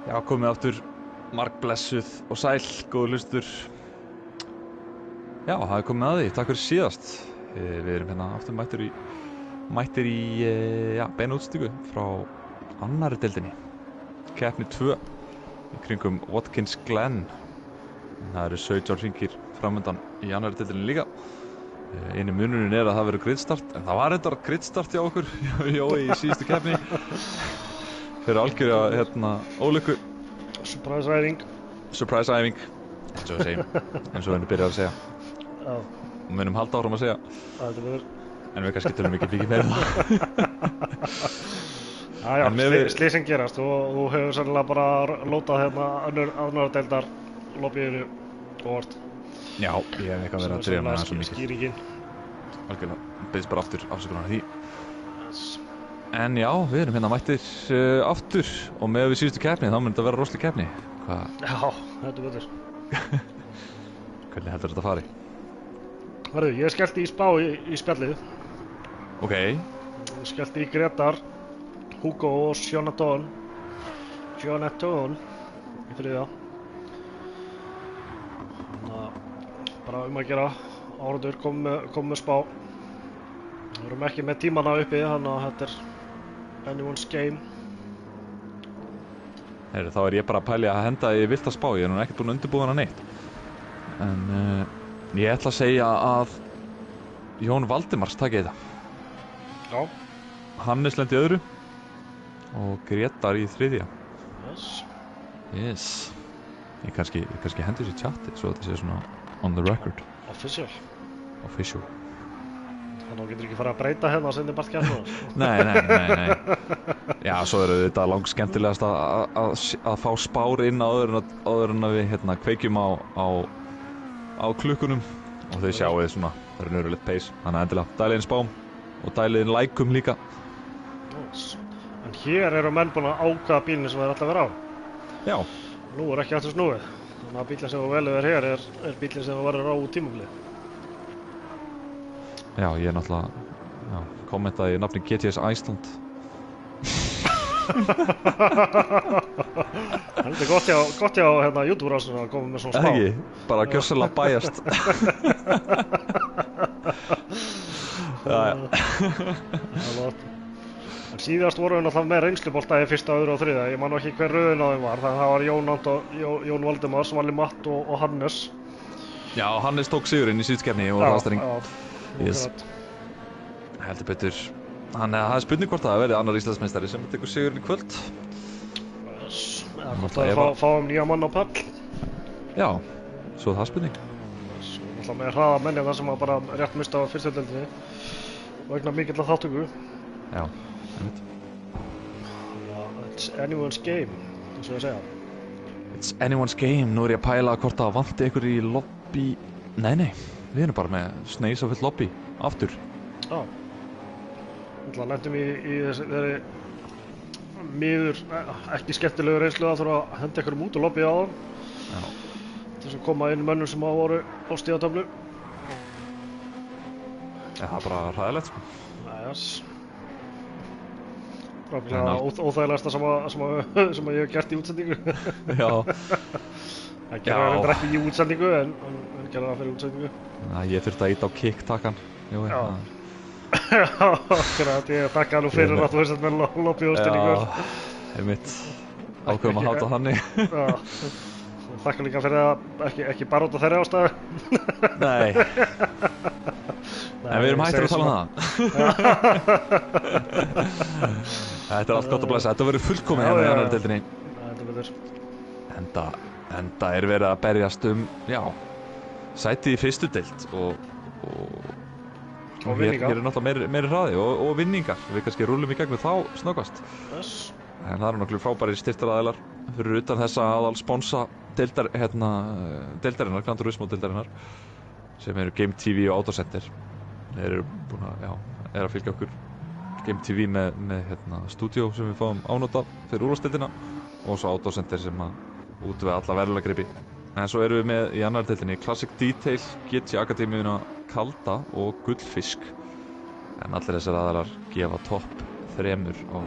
Já, komið aftur margblessuð og sæl, góður hlustur. Já, það komið að því, takk fyrir síðast. Við erum hérna aftur mættir í beina útstíku frá annarri deildinni. Keppni 2 í kringum Watkins Glen. Það eru 17 hringir framöndan í annarri deildinni líka. Einu munurinn að það verður gridstart, en það var reyndar gridstart hjá okkur, Jói, í síðustu keppni. Fyrir algjörða ólukku. Surprise æfing, eins og við segjum, eins og við byrjar að segja. Já. Og munum halda áfram að segja. En við kannski tölum ekki mikið meira það. Já, slísinn gerast og þú hefur sannlega bara lótað hérna annar deildar lobbyinu óvart. Já, ég hef eitthvað verið að dreyja með það svo mikið. Skýringin. Algjörlega, beðist bara aftur afsökunar á því. En já, við erum hérna mættir aftur og með við síðustu keppni, þá mun þetta vera rosaleg keppni. Já, þetta betur. Hvernig heldur þetta fari? Hörðu, ég skellti í spá í spjallið. Ok. Ég skellti í Gretar, Hugo og Jonathan í þriðja. Þannig að bara að gera áhorfendur kom með spá. Við erum ekki með tímana uppi, þannig að þetta er anyone's game. Heyrðu, þá er ég bara að pæli að henda í vilt að spá, ég er nú ekkert búinn að undirbúa hana neitt. En ég ætla að segja að Jón Valdimars taki þetta. Já. Hannes lendi í öðru og Gretar í þriðja. Yes. Ég kannski hendi þessu í chati svo þetta sé svona on the record. Official. Þannig að þú getur ekki fara að breyta hérna og senda bara skemmtuna. Nei. Já, svo eru þetta langskemmtilegast að fá spár inn áður en að við kveikjum á klukkunum og þau sjáu þið svona raunverulegt pace. Þannig að endilega dælið inn spám og dælið inn lækum líka. En hér eru menn búin að ákvaða bílinn sem þeir ætla að vera á. Já. Nú er ekki aftur snúið. Þannig að bílinn sem þú velur hér er bílinn sem þú verður á tímabilið. Já, ég náttúrulega kommentaði í nafni GTS Iceland. Það er gott hjá YouTube-rásinu að koma með svona spá. Ekki, bara gjörsamlega bæjast. En síðast vorum við náttúrulega með reynslubolta í fyrsta, öðru og þriðja. Ég man ekki hver röðin á þeim var, þannig að það var Jón Valdimars, Valli Matt og Hannes. Já, Hannes tók sigurinn í síðukeppni og raðstæring. Yes. Heldur betur. Þannig að það er spurning hvort það verði annar Íslandsmeistari sem tekur sigurinn í kvöld. Eða hvort að fáum nýja mann á pall. Já, svo er það spurning. Svo náttúrulega með hraða menni þar sem að bara rétt mista á fyrstu deildinni vegna mikillar þátttöku. Já, einmitt. It's anyone's game, eins og ég segja. It's anyone's game. Nú er ég að pæla hvort það vanti ykkur í lobby. Nei. Við erum bara með sneis og full lobby aftur. Já. Þannig lendum í þeirri miður ekki skemmtilegu reynslu að þurfa að henda ykkur út og lobby á það. Já. Til þess að koma inn mönnum sem hafa voru á stíðatöflu. Já, það er bara hræðilegt sko. Óþægilegasta sem ég hef gert í útsendingu. Já. Það gerði reyndar ekki í útsendingu, en gerði það fyrir útsendingu. Ég þurfti að íta á kick-takkan. Já, akkurat, ég þakka nú fyrir að þú veist með lobbyústinningur. Já, einmitt. Ákveðum að háta þannig. Já, þakka líka fyrir að ekki bara út á þeirri ástæðu. Nei. En við erum hættir að tala um það. Þetta er allt gott að blessa. Þetta verður fullkomið hérna í annarri deildinni. Þetta betur. Enda er verið að berjast sætið í fyrstu deild og hér er náttúrulega meiri hraði og vinningar. Við kannski rúllum í gegnum þá snöggvast. En það eru náttúrulega frábærir styrktaraðilar fyrir utan þessa aðal sponsa deildarinnar, Gran Turismo deildarinnar, sem eru Game TV og Autocenter. Þeir eru búin að fylgja okkur Game TV með stúdíó sem við fáum ánotað fyrir úrvalsdeildina og svo Autocenter sem að út við alla verðlagripi. En svo erum við með í annarri deildinni Classic Detail, GT Akademíuna Kalda og Gullfisk. En allir þessar aðalar gefa topp 3 á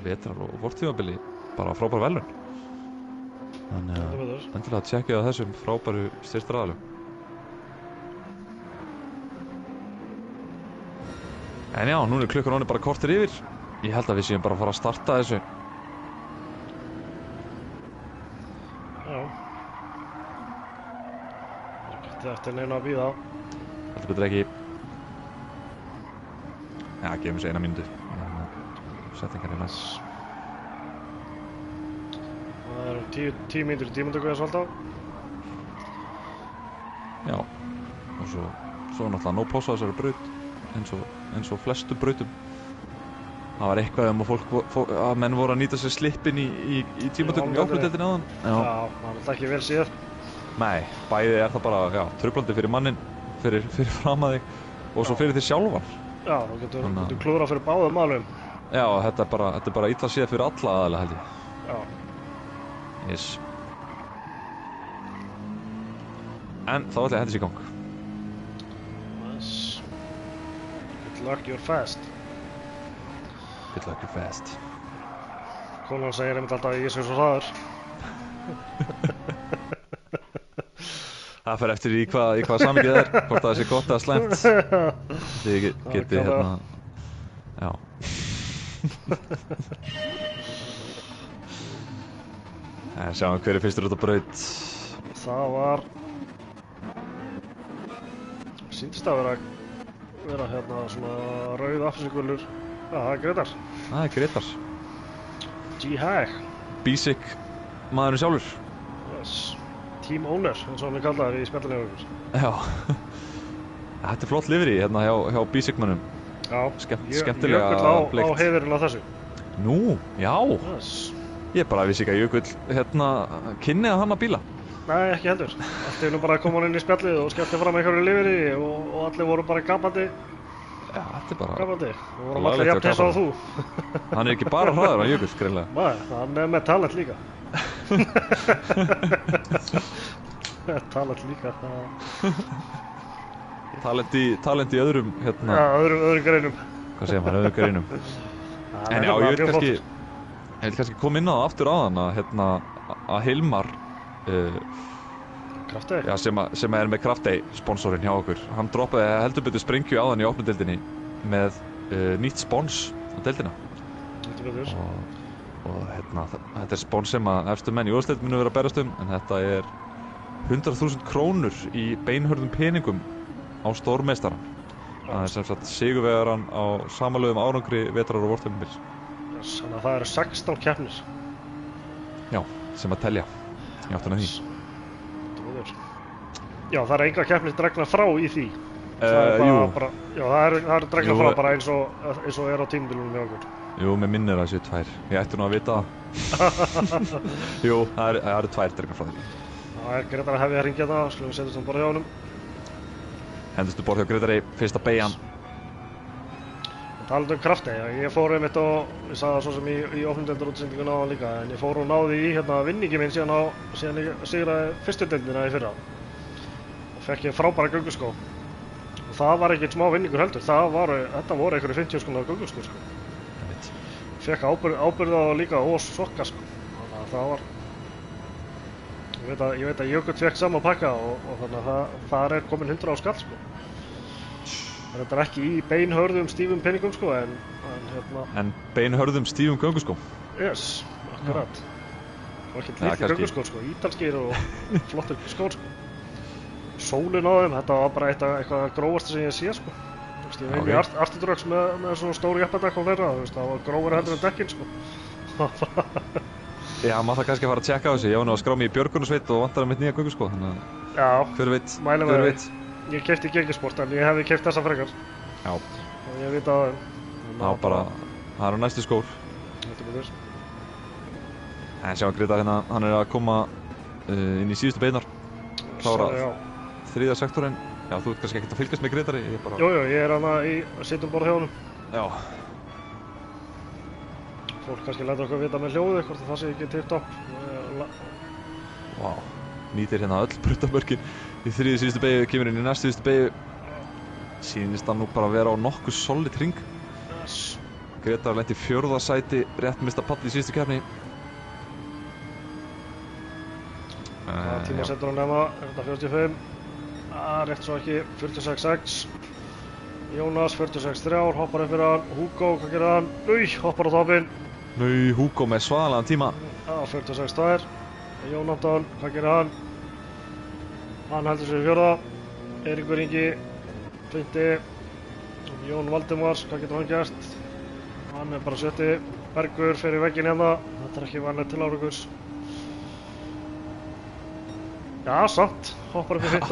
vetrar- og vortímabili bara frábær velun. Þannig að endilega að tjekkja á þessum frábæru styrktaraðalum. En já, núna klukkan orðin bara korter yfir. Ég held að við séum bara að fara að starta þessu. Já. Ekki eftir neina að bíða. Heldur betur ekki. Já, gefum þessu 1 mínútu. Settingar í næst. Það eru 10 mínútur í tímundöku eða svolítið á. Já, og svo náttúrulega nóg pláss á þessari braut eins og flestu brautum. Það var eitthvað að menn voru að nýta sér slippin í tímatökum í opnudeildinni áðan. Já, það er alltaf ekki vel séð. Nei, bæði er það bara, já, truflandi fyrir mannin, fyrir fram að þig og svo fyrir þig sjálfan. Já, þú getur klúðrað fyrir báðum málum. Já, þetta er bara illa séð fyrir alla aðalega, held ég. Já. Yes. En þá ætla ég að henda sér í gang. Yes. Good luck, you're fast. Good luck, you're fast. Konan segir einmitt alltaf að ég sé svo hraður. Það fer eftir í hvað samvikið er, hvort það sé gott eða slæmt. Þið getið hérna, já. En sjáum hver er fyrstur út á braut. Það var... Sýndist að vera hérna svona rauð appelsínugulur. Já, það er Grétar. Það er Grétar. G-Hag. Basic maðurinn sjálfur. Yes. Team owner, eins og hann er kallaður í spjallinni okkur. Já. Þetta er flott livery hérna hjá Basic-mönnum. Já, skemmtilega Jökull á heiðurinn á þessu. Nú, já. Yes. Ég bara vissi ekki að Jökull hérna kynni að hanna bíla. Nei, ekki heldur. Allt einu bara kom hann inn í spjallið og skellti fram einhverju livery og allir voru bara gapandi. Já, þetta er bara... Gapandi. Og vorum allir jafn eins og þú. Hann er ekki bara hraður á Jökull, greinlega. Nei, hann er með talent líka. Talent líka, Talent í öðrum, hérna... Já, öðrum greinum. Hvað segir maður, öðrum greinum. En já, ég vil kannski koma inn á það aftur áðan að Hilmar Kraftey? Já, sem er með Kraftey sponsorinn hjá okkur. Hann droppaði heldur betur sprengju áðan í opnudeildinni með nýtt spons á deildina. Heldur betur. Og þetta er spons sem að efstu menn í úrvalsdeild munu vera að berast en þetta er 100.000 krónur í beinhörðum peningum á stórmeistarann. Það er sem sagt sigurvegarann á samanlögum árangri vetrar og vortímabils. Þannig að það eru 16 keppnir. Já, sem að telja í áttuna því. Já, það eru enga keppnir dregnar frá í því. Jú. Já, það eru dregnar frá bara eins og er á tímabilunum hjá okkur. Jú, með minnir að séu 2. Ég ætti nú að vita það. Jú, það eru 2 dregnar frá því. Það er Grétar að hefja að hringja það, skulum við setja þetta borð hjá honum. Hendustu borð hjá Grétari, fyrsta beigjan. Talandi Kraftey, ég fór einmitt og ég sagði það svo sem í opnundeildarútsendingunni á líka, en ég fór og náði í vinningi minn síðan ég sigraði fyrstu deildina í fyrra. Og fekk ég frábæra gönguskó. Og það var ekkert smá vinningur heldur, þetta voru einhverju 50 skóna gönguskó, sko. Fekk ábyrgð á líka og sokka, sko. Þannig að það var... Ég veit að Jökull fekk sama pakka og þannig að það er komin 100 á skall, sko. Þetta er ekki í beinhörðum stífum peningum, sko, en En beinhörðum stífum gönguskóm? Yes, akkurat. Og ekki litli gönguskór, sko, ítalskir og flottir skór, sko. Sólin á þeim, þetta var bara eitthvað grófasta sem ég sé, sko. Ég veit ekki Artidröks með svona stóru jeppadekk og fleira, það var grófara heldur en dekkin, sko. Já, maður það kannski að fara að tjekka á þessu. Ég var nú að skrá mig í Björgunarsveit og vantar mitt nýja gönguskó, þannig að... Já, hver veit. Ég keypti Gengisport, en ég hefði keypt þessa frekar. Já. Og ég veit að... Það eru næstu skór. Þetta betur. En sjáum Grétar hérna, hann er að koma inn í síðustu beinar. Klára 3. sektorinn. Já, þú ert kannski ekkert að fylgjast með Grétari, ég bara... Jú, ég er hana í sittum borð hjá honum. Já. Fólk kannski lætur okkur vita með hljóðu, hvort það sé ekki tipp-topp. Vá, nýtir hérna öll brautamörkin í 3. síðustu beygju, kemur inn í næst síðustu beygju. Sýnist hann nú bara að vera á nokkuð solid hring. Yes. Grétar lenti í 4. sæti, rétt mista pall í síðustu keppni. Hvaða tíma setur hann nema? Er þetta 45? Rétt svo ekki, 46.6. Jónas 46.3, hoppar upp fyrir hann. Hugo, hvað gerir hann? Hoppar á toppinn. Hugo með svaðalegan tíma. 46.2. Jónatan, hvað gerir hann? Hann heldur sér í fjórða. Eiríkur Ingi, 20. Jón Valdimars, hvað getur hann gert? Hann bara 70. Bergur fer í vegginn hérna. Þetta ekki vanlega til árangurs. Já, samt. Hoppar upp í 5.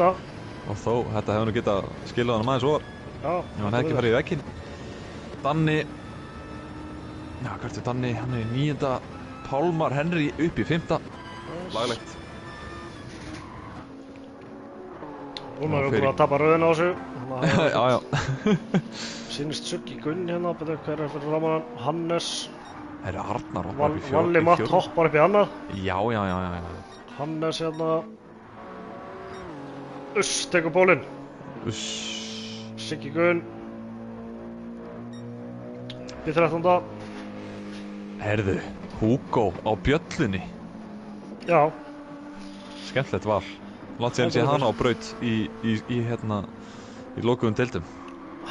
Og þó, þetta hefur nú getað skilað hann aðeins ofar. Já. Ef hann hefði ekki farið í vegginn. Danni. Já, hvert er Danni? Hann er í 9. Pálmar Henry upp í 5. Laglegt. Núna erum við búin að tapa röðina á þessu. Já. Sýnist Suggi Gunn hérna, betur hver er fyrir framan hann? Hannes. Það er Arnar hoppar upp í 4. Valli Matt hoppar upp í annað. Já. Hannes hérna. Tekur bólinn. Siggi Gunn. Upp í 13. Herðu, Hugo á bjöllunni. Já. Skemmtilegt val. Látt sér sé hana á braut í lokuðum deildum.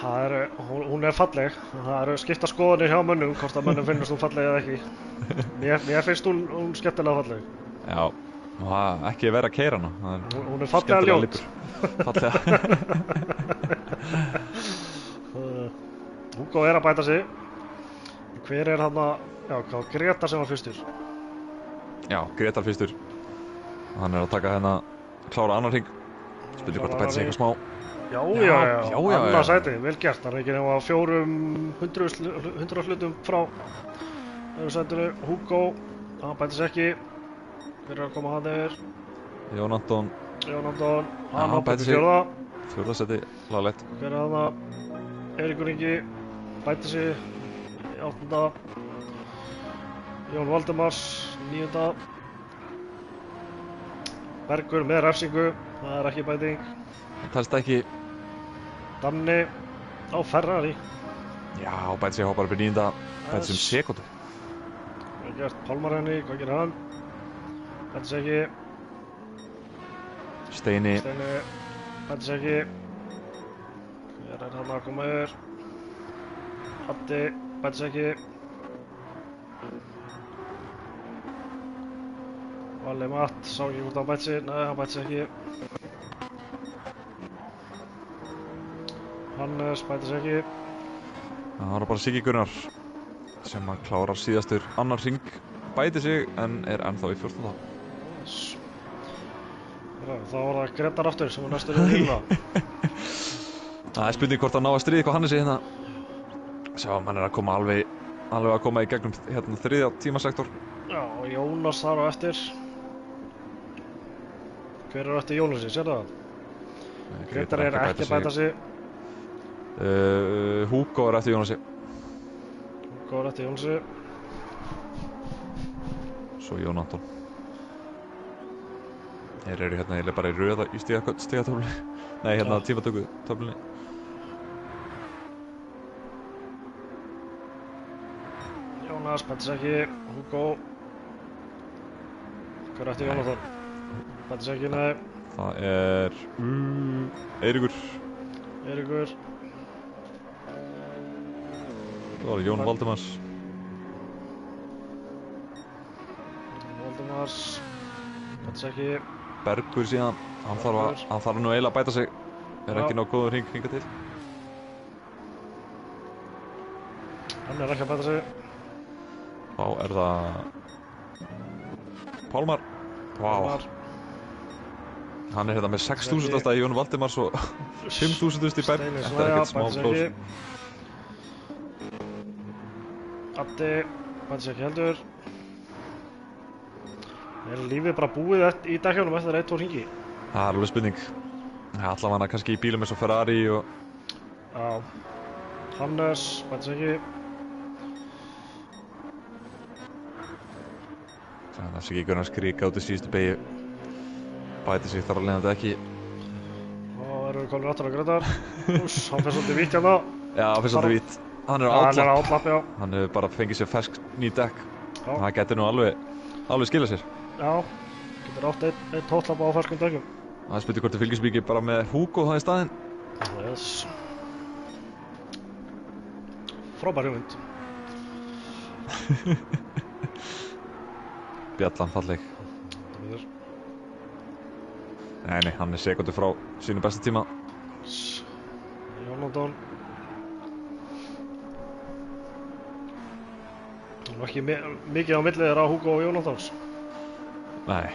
Hún er falleg. Það eru skipta skoðanir hjá mönnum, hvort að mönnum finnst hún falleg eða ekki. Mér finnst hún skemmtilega falleg. Já, og ekki verið að keyra hana. Hún er fallega ljót. Fallega. Hugo er að bæta sig. Hver er hann að, hvað Gretar sem var fyrstur? Já, Gretar fyrstur. Hann er að taka klára annar hring. Spilur hvort að bæta sig eitthvað smá. Já. Annað sæti, vel gert. Það er ekki nema 400 hlutum frá öðru sætinu. Hugo, hann bæta sig ekki. Hver er að koma hann yfir? Jón Anton, hann bæta sig 4. 4. sæti, laglegt. Hver er hann að? Eiríkur Ingi, bæta sig í 8. Jón Valdimars, 9. Bergur með refsingu, það er ekki bæting. Það talst ekki. Danni á Ferrari. Já, bæti sig hoppar upp í 9. Bæti sig sekundu. Vel gert, Pálmar henni, hvað gerir hann? Bæti sig ekki. Steini, bæti sig ekki. Hver er hann að koma yfir? Addi, bæti sig ekki. Valli Matt, sá ekki hvort hann bæti sig, nei hann bæti sig ekki. Hannes bæti sig ekki. það var bara Siggi Gunnar sem að klárar síðastur annar hring, bæti sig en er ennþá í 14. Þá var það Gretar aftur sem var næstur í hringla. Það er spurning hvort að ná að stríða eitthvað Hannesi hérna. Sjá, hann er að koma alveg að koma í gegnum 3. tímasektor. Já, og Jónas þar á eftir. Hver er eftir Jónasi, sér það? Gretar er ekki að bæta sig. Hugo er eftir Jónasi. Svo Jón Anton. Þeir eru hérna bara í röða í stigatöflunni. Nei, tímatökutöflunni. Jónas bæti sig ekki. Hugo. Hver er eftir Jónatan? Bæti sig ekki, nei. Það er Eiríkur. Það var Jón Valdimars. Bæti sig ekki. Bergur síðan. Hann þarf nú eiginlega að bæta sig. Er ekki nóg góður hringa til. Hann er ekki að bæta sig. Þá er það Pálmar. Vá. Hann er hérna með 6.000 í Jón Valdimars og 5.000 í Berg. Þetta er ekkert smá plós. Addi, bæti sig ekki heldur. Er lífið bara búið í dekkjunum eftir 1-2 hringi? Það er alveg spurning. Allavega kannski í bílum eins og Ferrari og... Já. Hannes, bæti sig ekki. Það er Siggi Gunnar skríka út í síðustu beygju. Bæti sig þar að leiðandi ekki. Þá erum við komin aftur á Gretar. Hann fer svolítið vítt hérna. Já, hann fer svolítið vítt. Hann er á átlapp, já. Hann hefur bara fengið sér fersk ný dekk. Það getur nú alveg skilað sér. Já, Getur átt einn tóttlapa á ferskum dökjum. Það spyrir hvort þið fylgjast mikið bara með Hugo það í staðinn. Yes. Frábær hugmynd. Bjallan falleg. Miður. Nei, hann er sekundu frá sínu besta tíma. Jónatan. Nú ekki mikið á milli þeirra Hugo og Jónatans. Nei.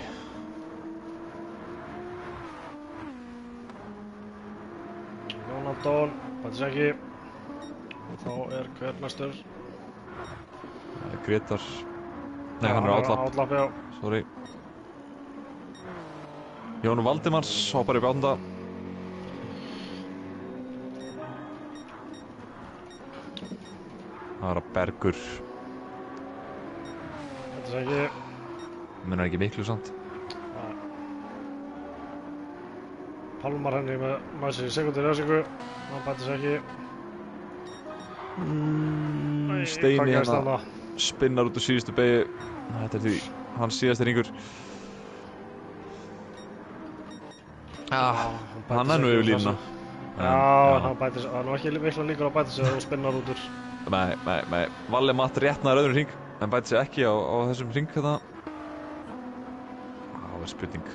Jónatan, bætis ekki. Og þá er hver næstur? Það er Grétar. Nei, hann er Outlapp. Outlapp, já. Sorry. Jón Valdimars hoppar upp 8. Það er að Bergur. Bætis ekki. Munar ekki miklu samt. Palmar henni með næsir í sekundir reysingu. Hann bætis ekki. Steini Hvað gerst hérna þarna? spinnar út úr síðustu beygju. Þetta er því hans síðasti hringur. Hann er nú yfir línuna. Já, hann bætis, hann var ekki mikla líkur að bætis eða þú spinnar út úr. Nei. Valli Matt réttnaður öðrum hring en bæti sig ekki á þessum hring þetta. Það var spurning.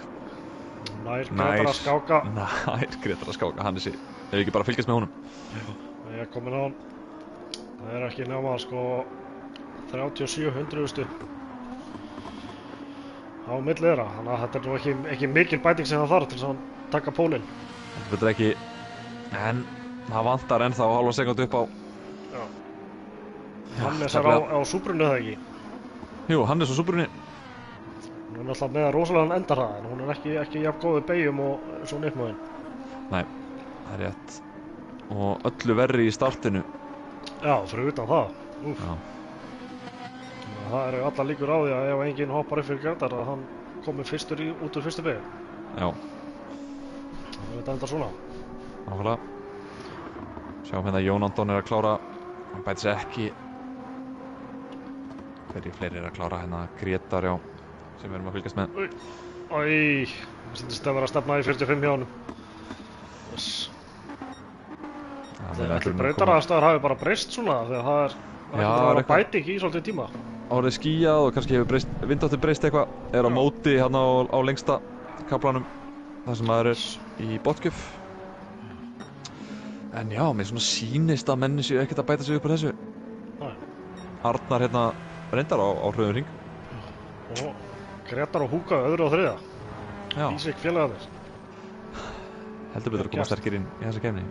Nær Grétar að skáka. Nær Grétar að skáka, Hannesi. Ef við ekki bara fylgjast með honum. Ég er komin á hann. Það er ekki nema sko 37 hundruðustu á milli þeirra. Þannig að þetta er nú ekki mikil bæting sem það þarf til þess að taka pólinn. Þetta er ekki, en það vantar ennþá hálfa sekundu upp á. Já. Hannes er á súbrunni eða ekki? Jú, Hannes á súbrunni. Hún er alltaf með rosalega endarhraða en hún er ekki jafn góð í beygjum og svo nýttmáðin. Nei, það er rétt. Og öllu verri í startinu. Já, fyrir utan það. Úf. Já. Það eru allar líkur á því að ef enginn hoppar upp fyrir Grétar að hann komi fyrstur út úr fyrstu beygju. Já, Þetta endar svona. nákvæmlega. Sjáum hérna Jón Anton er að klára. Hann bæti sig ekki. Hverjir fleiri er að klára hérna? Grétar, já. Sem við erum að fylgjast með. Mér syndist að vera að stefna í 45 hjá honum. Yes. Ætli breytaraðstæður hafi bara breyst svona þegar það er ekki bara að vera bæting í svolítið tíma. Árið skýjað og kannski hefur vindáttur breyst eitthvað. Er á móti hérna á lengsta kaplanum. Það sem maður er í botgjöf. En já, mér svona sýnist að menni séu ekkert að bæta sig upp á þessu. Nei. Arnar hérna reyndar á hröðum hring. Og Grétar og Hugo öðru og þriða. Já. Ísik félagarnir. Heldur betur að koma sterkir inn í þessa keppni.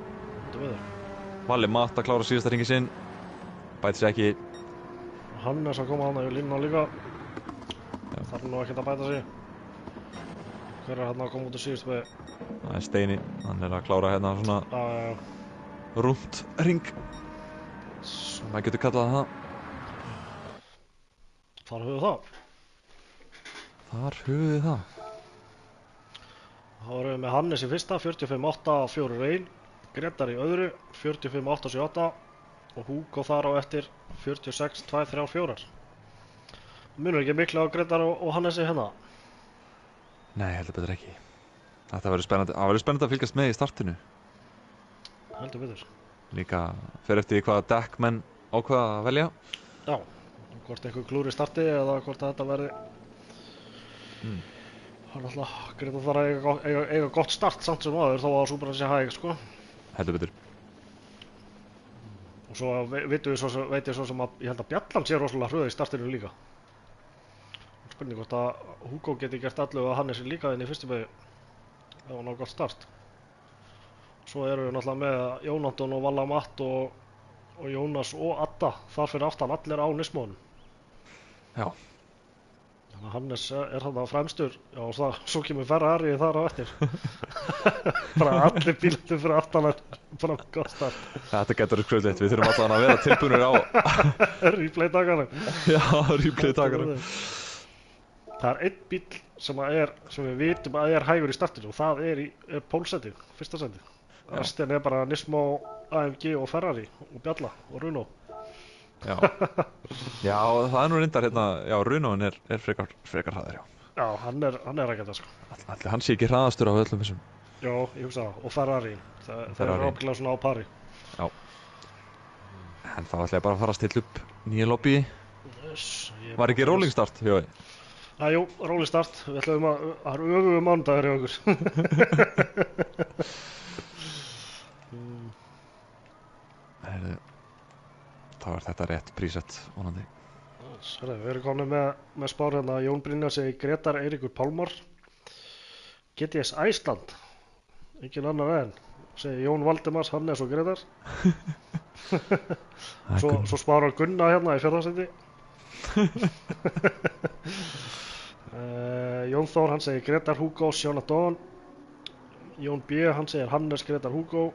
Þetta við þau. Valli Matt að klára síðasta hringi sinn. Bæti sig ekki. Hannes að koma hann í línuna líka. Já. Þarf nú ekkert að bæta sig. Hver er hann að koma út úr síðustu beygju? Það er Steini. Hann er að klára hérna svona rúmt hring. Sem maður getur kallað það. Þar höfðu það. Þar höfðu þið það. Þá erum við með Hannes í fyrsta, 45.8.4.1. Grétar í öðru, 45.8.7.8. Og Hugo þar á eftir, 46.2.3.4. Munur ekki miklu á Grétar og Hannesi hérna? Nei, heldur betur ekki. Þetta verður spennandi. Það verður spennandi að fylgjast með í startinu. Heldur betur. Líka fer eftir hvaða dekk menn ákveða að velja. Já, hvort einhver klúri starti eða hvort þetta verði. Það er alltaf, Grétar þarf að eiga gott start samt sem aður þó að Súbran sé hæg, sko. Heldur betur. Og svo veit ég svo sem að ég held að Bjallan sé rosalega hröð í startinu líka. Spurning hvort að Hugo geti gert allu og Hannes líka inn í fyrstu beygju ef hann á gott start. Svo eru við náttúrulega með Jón Anton og Valla Matt og Jónas og Adda þar fyrir aftan allir á Nismóðunum. Já. Þannig að Hannes er þarna fremstur, já og svo kemur Ferrari þar á eftir. Bara allir bílarnir fyrir aftan bara gott start. Þetta getur skröðleitt, við þurfum alltaf að vera tilbúinir á Replay-dagarnum. Já, replay-dagarnum. Það er einn bíll sem við vitum að er hægur í startinu og það er pólsendið, fyrsta sendið. Restin er bara Nismo, AMG og Ferrari og Bjalla og Runo. Já, það er nú reyndar hérna, já, Runoin er frekar hraður, já. Já, hann er að geta sko. Allir hann sé ekki hraðastur á öllum þessum. Já, ég hugsa það. Og Ferrari. Það er Ferrari. ábyggilega svona á pari. Já. En þá ætla ég bara að fara að stilla upp nýja lobby. Yes, Var ekki rolling start? Jú. Jú, rolling start. Við ætlum að, það er öfugu mánudagur hjá okkur. Heyrðu, þá er þetta rétt prísett, vonandi. Við erum komin með spár hérna. Jón Brynjar segir Gretar Eiríkur Pálmar. GTS Æsland. Engin annar en. Segir Jón Valdimars, Hannes og Gretar. Svo spárar Gunna hérna í 4. sæti. Jón Þór, hann segir Gretar Hugo, Sjóna Dón. Jón B, hann segir Hannes Gretar Hugo.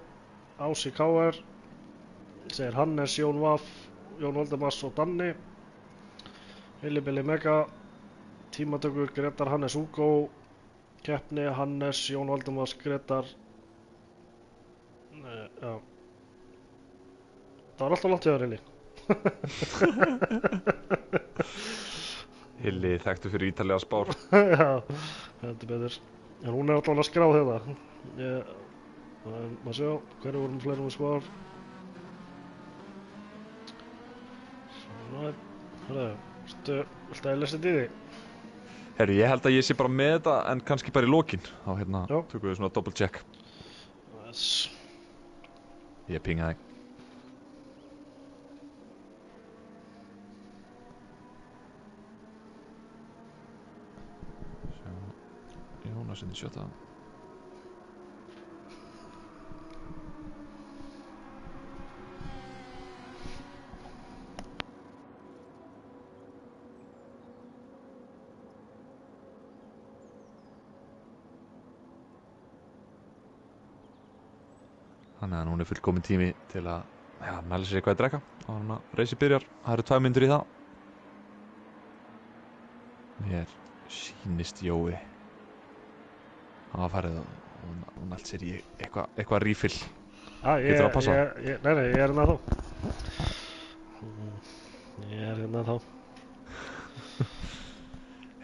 Ási KR segir Hannes, Jón Vaff, Jón Valdimars og Danni. Hilli Mega, tímatökur Gretar, Hannes Hugo. Keppni Hannes, Jón Valdimars, Gretar. Já. Það var alltaf langt hjá þér, Hilli. Hilli þekktu fyrir ítalega spár. Já, heldur betur. En hún er alltaf að skráð þetta. Maður sjá, hverju vorum fleiri með spár? Svona, viltu að ég lesa þetta í því? Herru, ég held að ég sé bara með þetta, en kannski bara í lokin. Þá hérna Já. tökum við svona double check. Yes. Ég pinga þig. Jónas inn í sjötta. Þannig að núna er fullkomin tími til að mæla sér eitthvað að drekka á hann að reysi byrjar. Það eru 2 mínútur í það. Mér sýnist Jói hafa farið og nælt sér í eitthvað rífill. Getur það að passa? Nei, ég er hérna þá. Ég er hérna þá.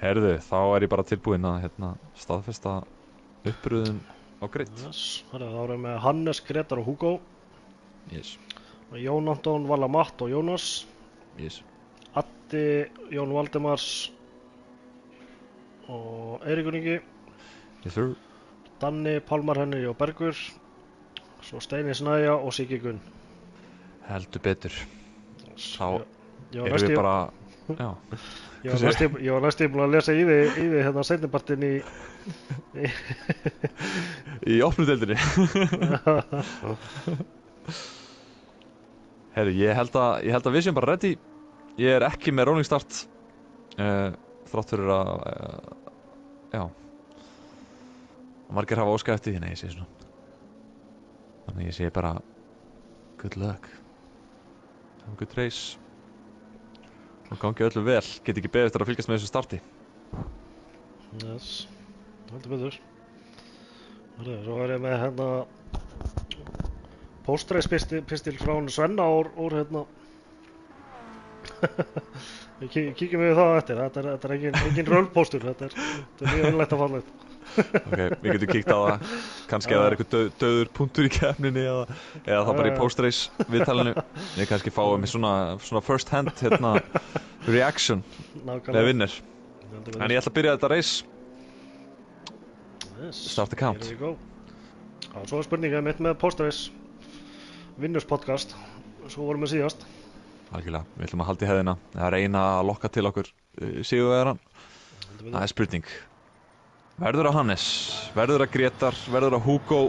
Herðu, þá er ég bara tilbúinn að staðfesta uppröðun á greitt. Yes. Þá erum við með Hannes, Gretar og Hugo. Yes. Jón Anton, Vala Matt og Jónas. Yes. Addi, Jón Valdimars og Eiríkur Ingi. Yes sir. Danni, Pálmar Henry og Bergur. Svo Steini Snæja og Siggi Gunn. Heldur betur. Þá Ég erum við bara, já. Ég var næstum búin að lesa í því hérna seinnipartinn í Í opnudeildinni. Herru, ég held að við séum bara ready. Ég er ekki með rolling start. Þrátt fyrir að já. Margir hafa óskað eftir því, nei, ég segi svona. Þannig ég segi bara good luck. Have a good race. Og gangi öllu vel. Get ekki beðið eftir að fylgjast með þessu starti. Yes. Heldur betur. Svo er ég með hérna post-race pistil frá hún Svenna úr hérna Við kíkjum við það eftir. Þetta er engin rölpóstur. Þetta er mjög einlægt að fallið. Ok, við getum kíkt á það. Kannski að það er eitthvað dauður punktur í keppninni eða það bara í post-race viðtalinu. Við kannski fáum svona first hand reaction með vinnir. En ég ætla að byrja þetta race. Yes. Start the count. Here we go. Svo er spurningið mitt með post-race Vinnurs podcast. Svo vorum við síðast. Algjörlega, við ætlum að halda í hefðina. Það er reyna að lokka til okkur sigurvegarann. Það er spurning. Verður að Hannes, verður að Gretar, verður að Hugo.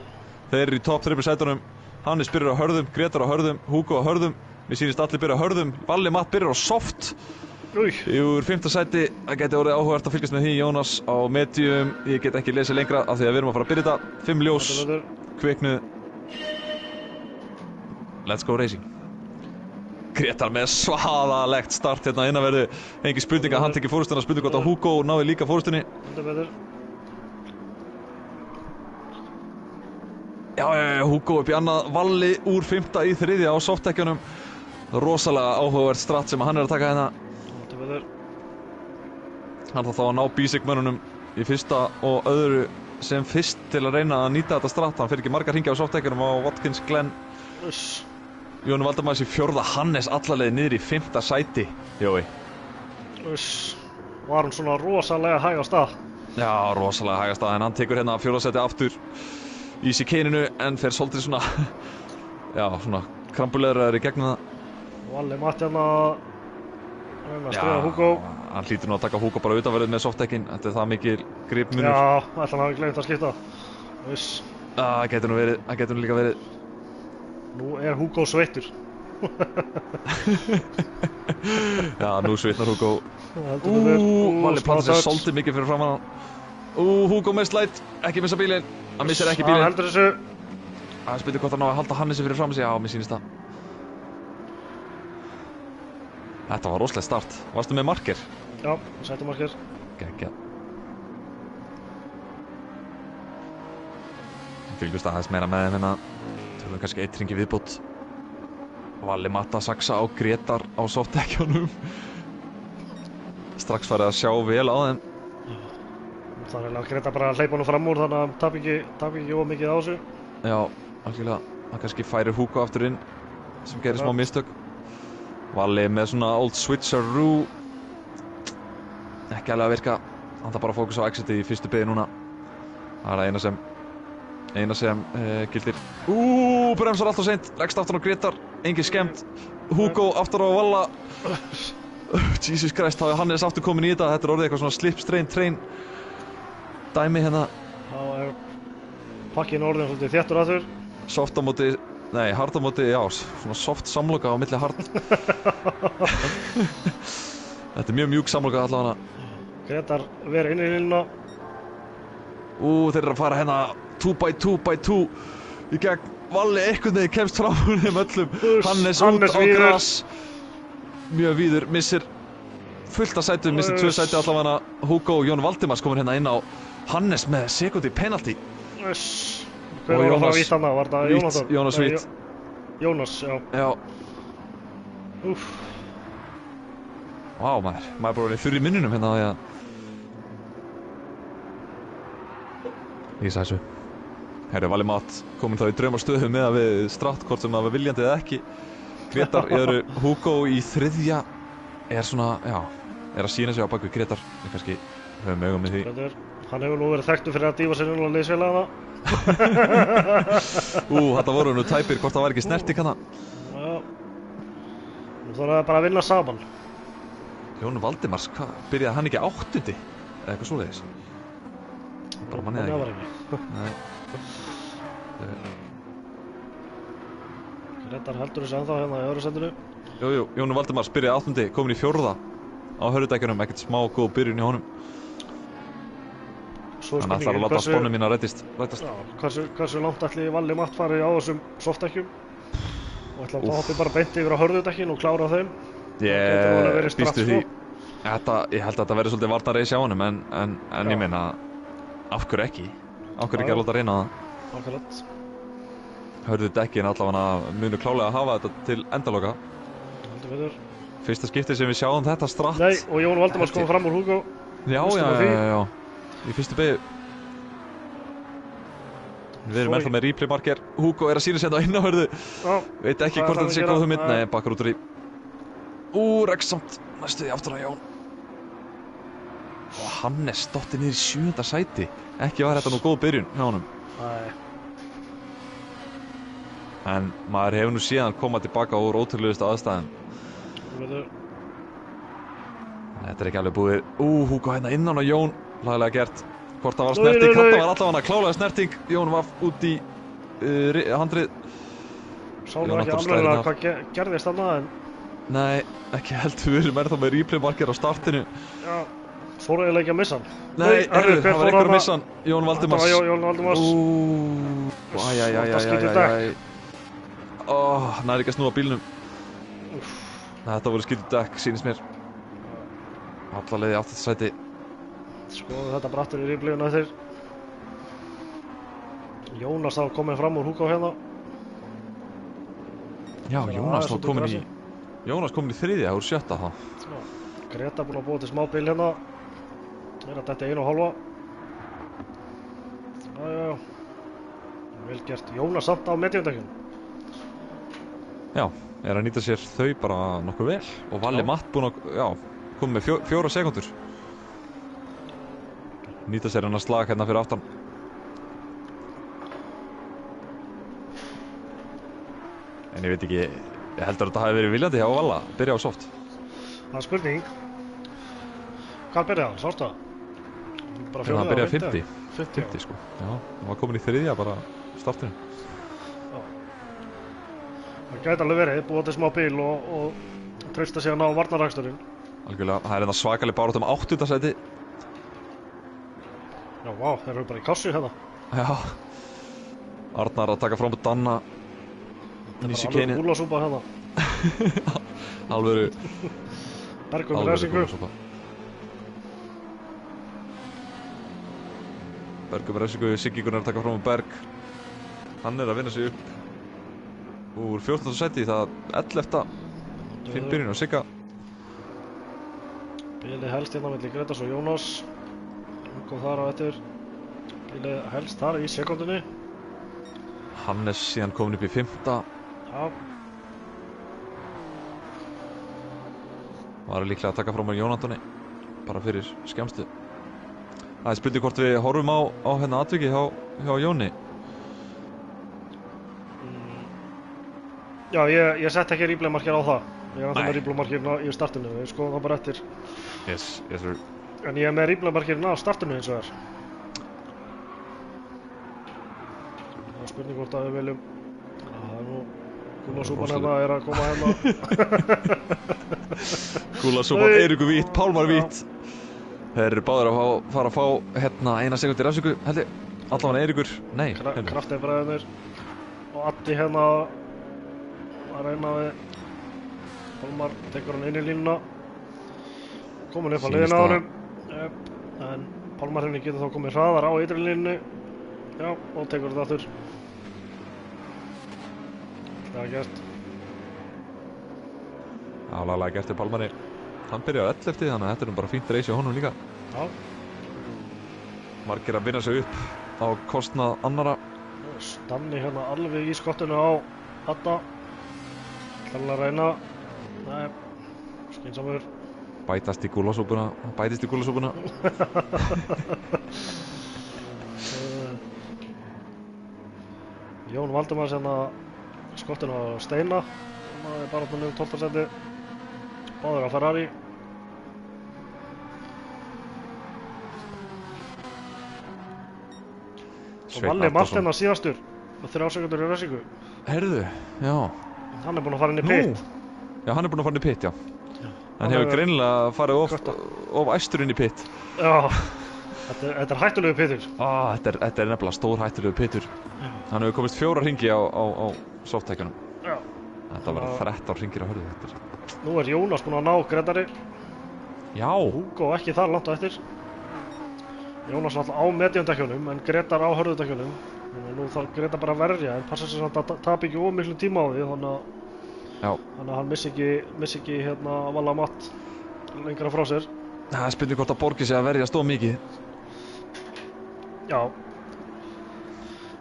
Þeir eru í top 3 sætunum. Hannes byrjar á hörðum, Gretar á hörðum, Hugo á hörðum. Mér sýnist allir byrja á hörðum. Valli Matt byrjar á soft. Úr 5. sæti, það gæti orðið áhugavert að fylgjast með því. Jónas á medium. Ég get ekki lesið lengra af því að við erum að fara að byrja þetta. 5 ljós, kviknuð. Let's go racing. Gretar með svaðalegt start hérna innanverðu. Engin spurning að hann tekið fórustuna. Spurning hvort að Hugo náði líka fórustunni. Já, Hugo upp í annað. Valli úr 5. í 3. á softdekkjunum. Rosalega áhugavert strat sem hann er að taka hérna. Hann þarf þá að ná bísigmönnunum í fyrsta og öðru sem fyrst til að reyna að nýta þetta stratt. Hann fer ekki margar hringja á softtækjunum á Watkins Glen. Jóni Valdimars í 4. Hannes allalegið niður í 5. sæti. Jói. Var hann svona rosalega hæg á stað? Já, rosalega hæg á stað, en hann tekur hérna 4. sæti aftur í síkeininu en fer svolítið svona, já, svona krambulegraður í gegnum það. Valli Matti hann að reyna að stríða Hugo. Hann hlýtur nú að taka Hugo bara utanverðið með softtækin. Þetta er það mikil gripmunur. Já, ætla hann hafi gleymt að skipta. Það getur nú líka verið. Nú er Hugo sveittur. Já, nú svitnar Hugo. Valli plantar sér svolítið mikið fyrir framan hann. Hugo með slætt, ekki missa bílinn. Hann missir ekki bílinn. Hann heldur þessu. Hann spyrir hvort hann á að halda Hannesi fyrir framan sig. Já, mér sýnist það. Þetta var rosalega start. Varstu með marker? Já, settum marker. Geggjað. Fylgjumst aðeins meira með þeim hérna. Tölum kannski 1 hring í viðbót. Valli Matta saksa á Gretar á softtækjunum. Strax farið að sjá vel á þeim. Það er að Greta bara að hleypa honum fram úr þannig að hann tap ekki of mikið á þessu. Já, algjörlega. Það kannski færir Hugo aftur inn sem gerir smá mistök. Valli með svona old switcheroo. Ekki alveg að virka. Hann þarf bara að fókusa á exitið í fyrstu beygju núna. Það er það eina sem gildir. Bremsar allt og seint. Leggst aftur á Gretar. Engin skemmt. Hugo aftur á Valla. Jesus Christ, þá er Hannes aftur komin í þetta. Þetta er orðið eitthvað svona slipstrein train dæmi hérna. Þá er pakkin orðin svolítið þéttur aftur. Soft á móti, nei, hard á móti, já, svona soft samloka á milli hard. Þetta er mjög mjúk samloka allavega. Gretar verið inn í línuna. Þeir eru að fara hérna 2x2 í gegn. Valli einhvern veginn kemst fram úr þeim öllum. Hannes út á gras. Mjög víður, missir fullt af sætum, missir 2 sæti allavega. Hugo og Jón Valdimars komur hérna inn á Hannes með sekundi penalty. Hver var það að víta hann að? Var það Jónas? Jónas Vít. Jónas, já. Já. Vá, maður er bara þurr í minnunum hérna að lýsa þessu. Herri, Valli Matt komin þá í draumarstöðu með að við stratt hvort sem það var viljandi eða ekki. Gretar eru Hugo í 3. er svona, já, er að sína sig á bak við Gretar. Við kannski höfum augum með því. Gretar, hann hefur nú verið þekktur fyrir að dýfa sér inn á liðsfélagana. Þetta voru nú tæpir hvort það var ekki snerting hana. Já. Nú þarf það bara að vinna saman. Jón Valdimars, hvað, byrjaði hann ekki 8. eða eitthvað svoleiðis? Bara manni það ekki. Nei. Gretar heldur þessu ennþá hérna í öðru sendinu. Jú, Jón Valdimars byrjaði 8. komin í 4. á hörðudækjunum, ekkert smá góð byrjun í honum. Hann ætlar að láta spónum mín að rætast. Já, hversu langt ætli Valli Matt farið á þessum softdekkjum? Og ætla að hoppi bara beint yfir á hörðudekkin og klára á þeim. Ég býstu því. Ég held að þetta verði svolítið varnarreis hjá honum, en ég meina, af hverju ekki? Af hverju ekki að láta reyna það? Akkurat. Hörðudekkin allavega munu klálega að hafa þetta til endaloka. Heldur betur. Fyrsta skipti sem við sjáum þetta stratt. Nei, og Jón Valdimars kom fram úr Hugo. Já. Í fyrstu beygju. Við erum ennþá með replay marker. Hugo er að sína sér á innahörðu. Veit ekki hvort þetta sé góð hugmynd. Nei, bakkar út úr í. Rex samt. Næstu því aftur á Jón. Og Hannes dotti niður í 7. sæti. Ekki var þetta nú góð byrjun hjá honum. Nei. En maður hefur nú síðan komað tilbaka úr ótrúlegustu aðstæðum. Þetta er ekki alveg búið. Hugo hérna innan á Jón. Laglega gert. Hvort það var snerting, þetta var allavega klálega snerting. Jón var út í handrið. Sá nú ekki alveg hvað gerðist þarna en... Nei, ekki heldur, við erum ennþá með replay marker á startinu. Já, fór eiginlega ekki að missa hann. Nei, það var einhver að missa hann. Jón Valdimars. Þetta var Jón Valdimars. Hann er ekki að snúa bílnum. Þetta voru skýrtu dekk, sýnist mér. Alla leiði 8. sæti. Skoðu þetta brattur í replayuna eftir. Jónas þá komið fram úr Hugo hérna. Já, Jónas komin í 3. úr 7. þá. Greta búinn að búa til smá bíl hérna. að detta 1,5. Já. Vel gert. Jónas samt á mediumdekkjum. Já, að nýta sér þau bara nokkuð vel og Valli Matt búinn að, komið með 4 sekúndur. Nýta sér hennar slag hérna fyrir aftan. En ég veit ekki, ég heldur að þetta hafi verið viljandi hjá Valla að byrja á soft. Það er spurning. Hvað byrjaði hann? Sástu það? Bara Hann byrjaði 50. 50 sko. Já, hann var komin í 3. bara startinu. Það gæti alveg verið, búið til smá bíl og treysta sig að ná varnaraksturinn. Algjörlega, það er svakaleg barátta um 8. sæti. Já, vá, þeir eru bara í kassu hérna. Já. Arnar að taka fram á Danna. Þetta er bara alveg gúlasúpa hérna. Alvöru Bergur með refsingu. Bergur með refsingu, Siggi Gunnar að taka fram á Berg. Hann að vinna sig upp úr 14. sæti, það 11. Finn byrjun á Sigga. Bílið helst hérna milli Grétars og Jónas. Hún kom þar á eftir. Bílið helst þar í sekundinni. Hannes síðan komin upp í 5. Já. Var líklega að taka fram á Jón Antoni bara fyrir skemmstu. Það er spurning hvort við horfum á hérna atviki hjá Jóni. Já, ég sett ekki replay-markir á það. Ég var með replay-markirna í startinu, við skoðum það bara eftir. Yes sir. En ég er með replay-markirna á startinu eins og þar. Það er spurning hvort að við viljum. Það er nú gúlasúpan hérna að koma hérna. Gúlasúpan, Eiríkur Vítt, Pálmar Vítt. Þeir eru báðir að fara að fá hérna 1 sekúndu refsingu, held ég. Allavega Eiríkur, nei. Kraftefræðinir og Addi hérna að reyna við. Pálmar tekur hann inn í línuna. Komin upp á liðina á honum. En Pálmar henni getur þá komið hraðar á ytri línunni. Já, og tekur þetta aftur. Það er gert. Álalega gert til Pálmari. Hann byrjar á 11, þannig að þetta er bara fínt reis hjá honum líka. Já. Margir að vinna sig upp á kostnað annara. Stanni hérna alveg í skottinu á Adda. Ætlar að reyna. Nei, skynsamur. Bætist í gúlasúpuna. Jón Valdimar hérna skottinu á Steina. Það er bara um 12. sæti. Báður á Ferrari. Og Valli Martin síðastur með 3 sekúndur í refsingu. Herðu, já. Hann er búinn að fara inn í pit. Já, hann er búinn að fara inn í pit, já. Hann hefur greinilega farið of æstur inn í pit. Já, þetta er hættulegu pitur. Þetta er nefnilega stór hættulegu pitur. Hann hefur komist 4 hringi á softtækjunum. Já. Þetta verður 13 hringir á hörðu þetta. Nú er Jónas búinn að ná Grétari. Já. Hugo ekki þar langt á eftir. Jónas alltaf á mediumdekkjunum en Grétar á hörðudekkjunum. Nú þarf Grétar bara að verja en passa sér samt að tapa ekki of miklu tíma á því þannig að hann missi ekki hérna Valla Matt lengra frá sér. Það er spurning hvort að borgi sig að verja stóð mikið. Já.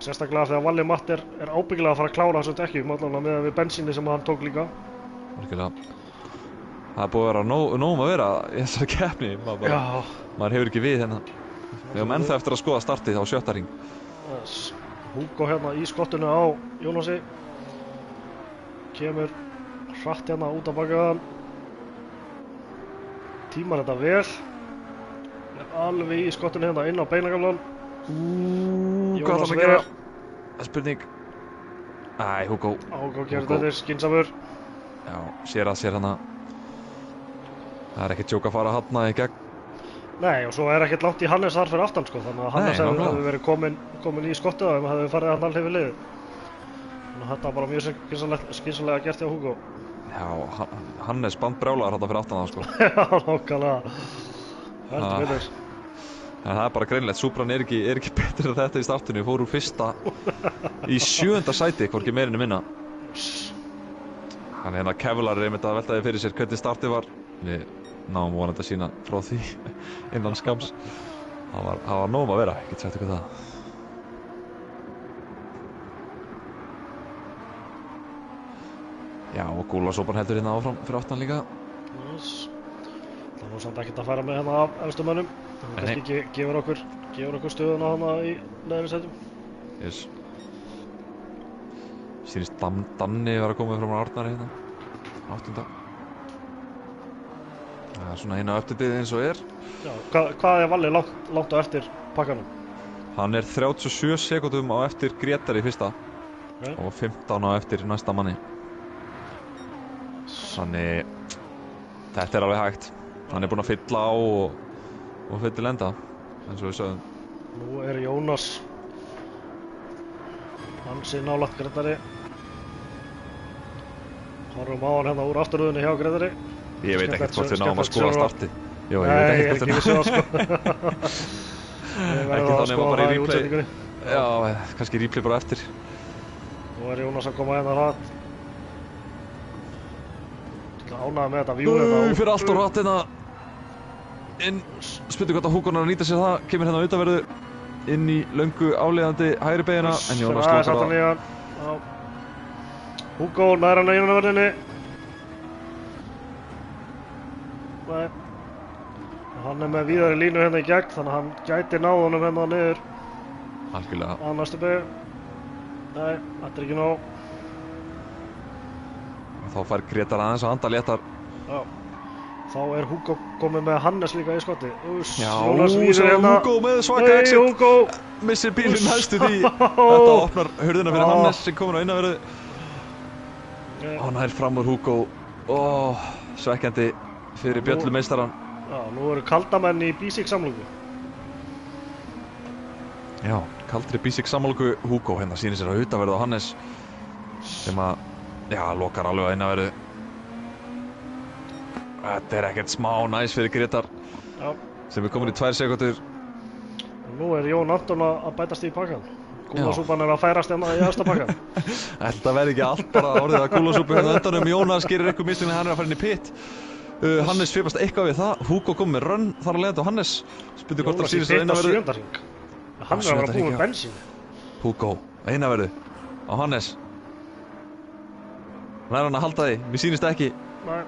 Sérstaklega þegar Valli Matt er ábyggilega að fara að klára þessu dekkjum allavega með við bensíni sem hann tók líka. Virkilega. Það er búið að vera nóg að vera í þessari keppni. Maður hefur ekki við hérna. Við höfum ennþá eftir að skoða startið á 7. hring. Hugo hérna í skottinu á Jónasi. Kemur hratt hérna út af bakaðan. Tímar þetta vel. Er alveg í skottinu hérna inn á beinagaflan. Hvað ætlar hann að gera? Það er spurning. Hugo. Hugo gerir þetta skynsamur. Já, sér hana. Það er ekkert tjók að fara hana í gegn. Nei, og svo er ekkert langt í Hannes þar fyrir aftan sko, þannig að Hannes hefði verið komin í skottið og hefði farið hann alveg við liðið. Þannig að þetta var bara mjög skynsamlega gert hjá Hugo. Já, Hannes bandbrjálaður hann fyrir aftan það sko. Já, nákvæmlega. Heldur betur. En það er bara greinlegt, Supran er ekki betur en þetta í startinu. Fór úr 1. í 7. sæti, hvorki meirinu minna. Þannig hérna Kevlar er einmitt að veltaði fyrir sér hvernig startið var. Við náum vonandi að sína frá því innan skams. Það var nóg að vera, ég get sagt ykkur það. Já, og gúlasópan heldur hérna áfram fyrir aftan líka. Það var samt ekkert að fara með hérna af efstu mönnum. Það kannski gefur okkur stöðuna hana í neðri sætum. Yes. Sýnist Danni var að koma frá Arnari hérna. 8. Það svona eina uppdatið eins og Já, hvað Valli langt á eftir pakkanum? Hann 37 sekúndum á eftir Grétari fyrsta og 15 á eftir næsta manni. Þannig þetta alveg hægt. Hann búinn að fylla á og fylla lenda eins og við sögðum. Nú Jónas ansi nálægt Grétari. Horfum á hann hérna úr afturröðinni hjá Grétari. Ég veit ekkert hvort þið náum að skoða startið. Jó, ég veit ekkert hvort þið náum að ekki þá nema bara í replay. Já, kannski replay bara eftir. Nú Jónas að koma hérna hratt. Ánægður með þetta view hérna. Fyrir allt á hratt hérna. Inn, spurning hvort að Húkon að nýta sér það. Kemur hérna utanverðu inn í löngu áleiðandi hægri beygina. En Jónas slókar það. Húkon nær hann að innanverðinni. Nei. Hann með víðari línu hérna í gegn, þannig að hann gæti náð honum hérna niður. Algjörlega. Á næstu beygju. Nei, þetta ekki nóg. Þá fær Grétar aðeins að anda léttar. Já. Þá Húkó komið með Hannes líka í skoti. Já, Húkó með svaka exit. Húkó missir bílinn hæstu því. Þetta opnar hurðina fyrir Hannes sem komur á innanverðu. Hann fram úr Húkó. Svekkjandi fyrir bjöllumeistarann. Já, nú eru kaldamenn í Bísík samlóku. Já, kaldri Bísík samlóku. Húkó hérna sýnir sér að utanverðu á Hannes sem að, já, lokar alveg á innanverðu. Þetta ekkert smá næs fyrir Grétar sem komin í 2 sekúndur. Nú Jón Anton að bætast í pakkan. Kúlasúpan að færast hérna í efsta pakkan. Þetta verði ekki allt bara orðið að kúlasúpu hérna undanum. Jónas gerir eitthvað mislinni, hann að fara inn í pit. Hannes svipast eitthvað við það. Húkó kom með run þar að leiðandi á Hannes. Spurði hvort það sýnist að innanverðu. Jónas í pitt á 7. hring. Hann að vera búið með bensín. Húkó, innanverðu á Hannes. Nær hann að halda því, mér sýnist ekki. Nei.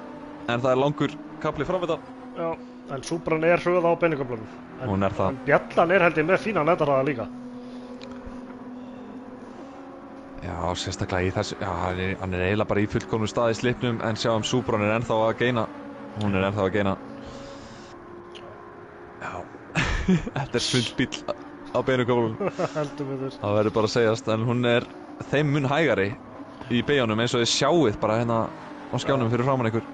En það langur kapli framvitað. Já, en Supran hröð á beiniköflunum. Hún það. En Bjallan held ég með fína netarraða líka. Já, sérstaklega í þessu. Já, hann eiginlega bara í fullkomnum stað í slipnum, en sjáum Supran ennþá að geina. Hún ennþá að geina. Já, þetta full bíll á beiniköflunum. Heldur við þér. Það verður bara að segjast, en hún þeim mun hægari í beigjónum eins og þið sjáið bara hérna á skjánum fyrir framan ykkur.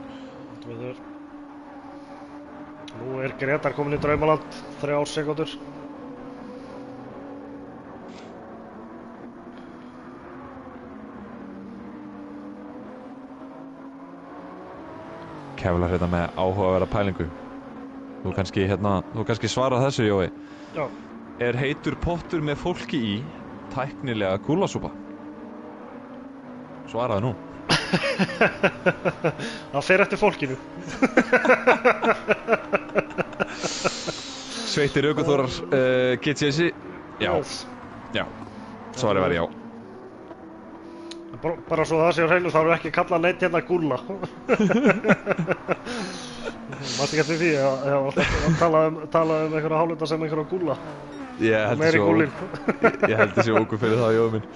Nú Grétar komin í Draumaland, 3 sekúndur. Keflar hérna með áhugaverða pælingu. Þú kannski svara þessu, Jói. Já. Heitur pottur með fólki í tæknilega gúlasúpa? Svaraðu nú. Það fer eftir fólkinu. Sveittir ökuþórar GTS-i? Já. Já. Svarið væri já. Bara svo það sé á hreinu, þá eru ekki kallað neitt hérna gúlla. Mátti ekki eftir því að tala um einhverja hálfleita sem einhverja gúlla. Ég held þessi ógur fyrir það, Jói minn.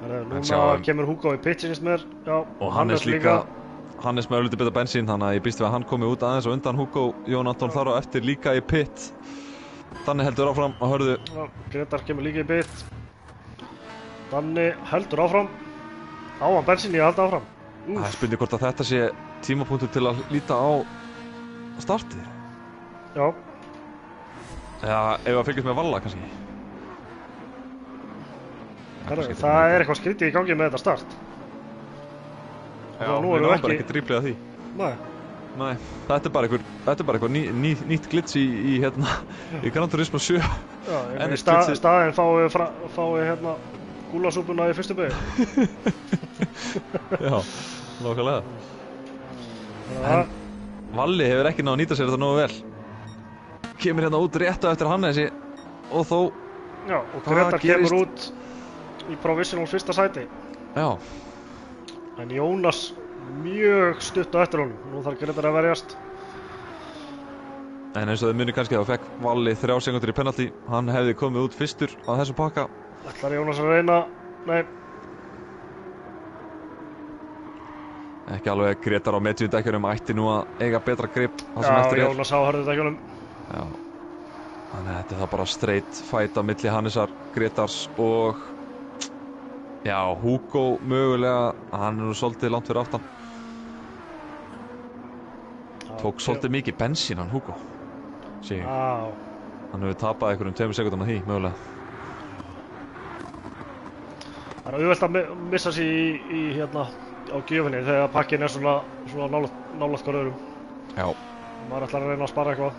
Núna kemur Húkó í pit sínist mér. Já, og Hannes líka. Hannes með öllítið betur bensín, þannig að ég býst við að hann komi út aðeins og undan Húkó. Jón Anton þar á eftir líka í pit. Danni heldur áfram á hörðu. Já, Grétar kemur líka í pit. Danni heldur áfram. Á hann bensín í að halda áfram. Það spurning hvort að þetta sé tímapunktur til að líta á startið. Já. Já, ef að fylgjast með Valla kannski. Það eitthvað skrítið í gangi með þetta start. Já, við náum bara ekki dríflega því. Nei, þetta bara eitthvað nýtt glits í Gran Turismo 7. Já, í staðinn fái hérna gúlasúpuna í fyrstu beygju. Já, nákvæmlega. Ja, Valli hefur ekki náð að nýta sér þetta nógu vel. Kemur hérna út rétt á eftir Hannesi og þó, já, og Hvað Gretar gerist? kemur út í provisional fyrsta sæti. já, En Jónas mjög stutt á eftir honum. Nú þarf Gretar að verjast. en eins og þau muni kannski þá fekk Valli 3 sekúndur í penalty. Hann hefði komið út fyrstur á þessum pakka. Ætlar Jónas að reyna? Nei. Ekki alveg Gretar á mediumdekkjunum ætti nú að eiga betra grip það sem Já, eftir er. Jónas á hörðudækjunum. Já. Þannig að þetta er það bara straight fight á milli Hannesar, Gretars og já, Hugo mögulega, hann er nú svolítið langt fyrir aftan. Tók svolítið mikið bensín hann Hugo. Sí. Já, Hann hefur tapað einhverjum 2 sekúndum að því, mögulega. það er auðvelt að missa sig í hérna á gjöfinni þegar pakkin er svona nálægt hver öðrum. Já, Maður ætlar að reyna að spara eitthvað.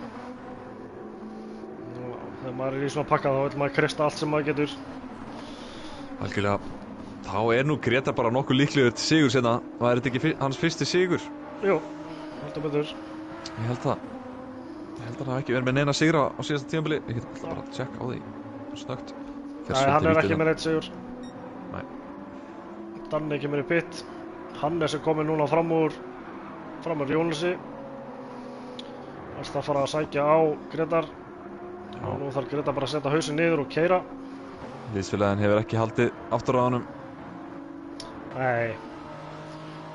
Og þegar maður er í svona pakka þá vil maður kreista allt sem maður getur. algjörlega. Þá er nú Gretar bara nokkuð líklegur til sigur seinna. Var þetta ekki hans fyrsti sigur? Jú, heldur betur. Ég held það. Ég held að hann hafi ekki verið með neina sigra á síðasta tímabili. Ég get alltaf bara að tjekka á því. Snöggt. Nei, hann er ekki með neitt sigur. Nei. Danni kemur í pitt. Hannes er kominn núna fram úr Jónasi. Það fara að sækja á Gretar. Og nú þarf Gretar bara að setja hausinn niður og keyra. Liðsfélaginn hefur ekki haldið aftur á honum. Nei.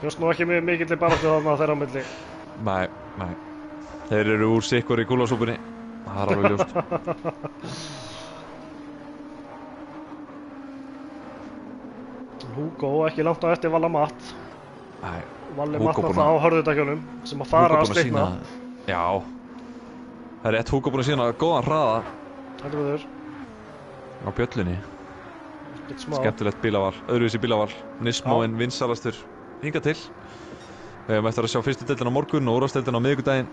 Bjóst nú ekki mikilli baráttu þarna þeirra á milli. Nei. Þeir eru úr sikkur í gúlasúpunni. Það er alveg ljóst. Hugo ekki langt á eftir Valla Matt. Nei. Valli Hugo Matt búinn náttúrulega á hörðudækjunum sem að fara að slitna. Já. Það er rétt Hugo búinn að sína góðan hraða Heldur betur. á bjöllunni. Get smá. Skemmtilegt bílaval, öðruvísi bílaval. Nismoinn vinsalastur hingað til. Við hefum eftir að sjá fyrstu deildina á morgun og úrvalsdeildina á miðvikudaginn.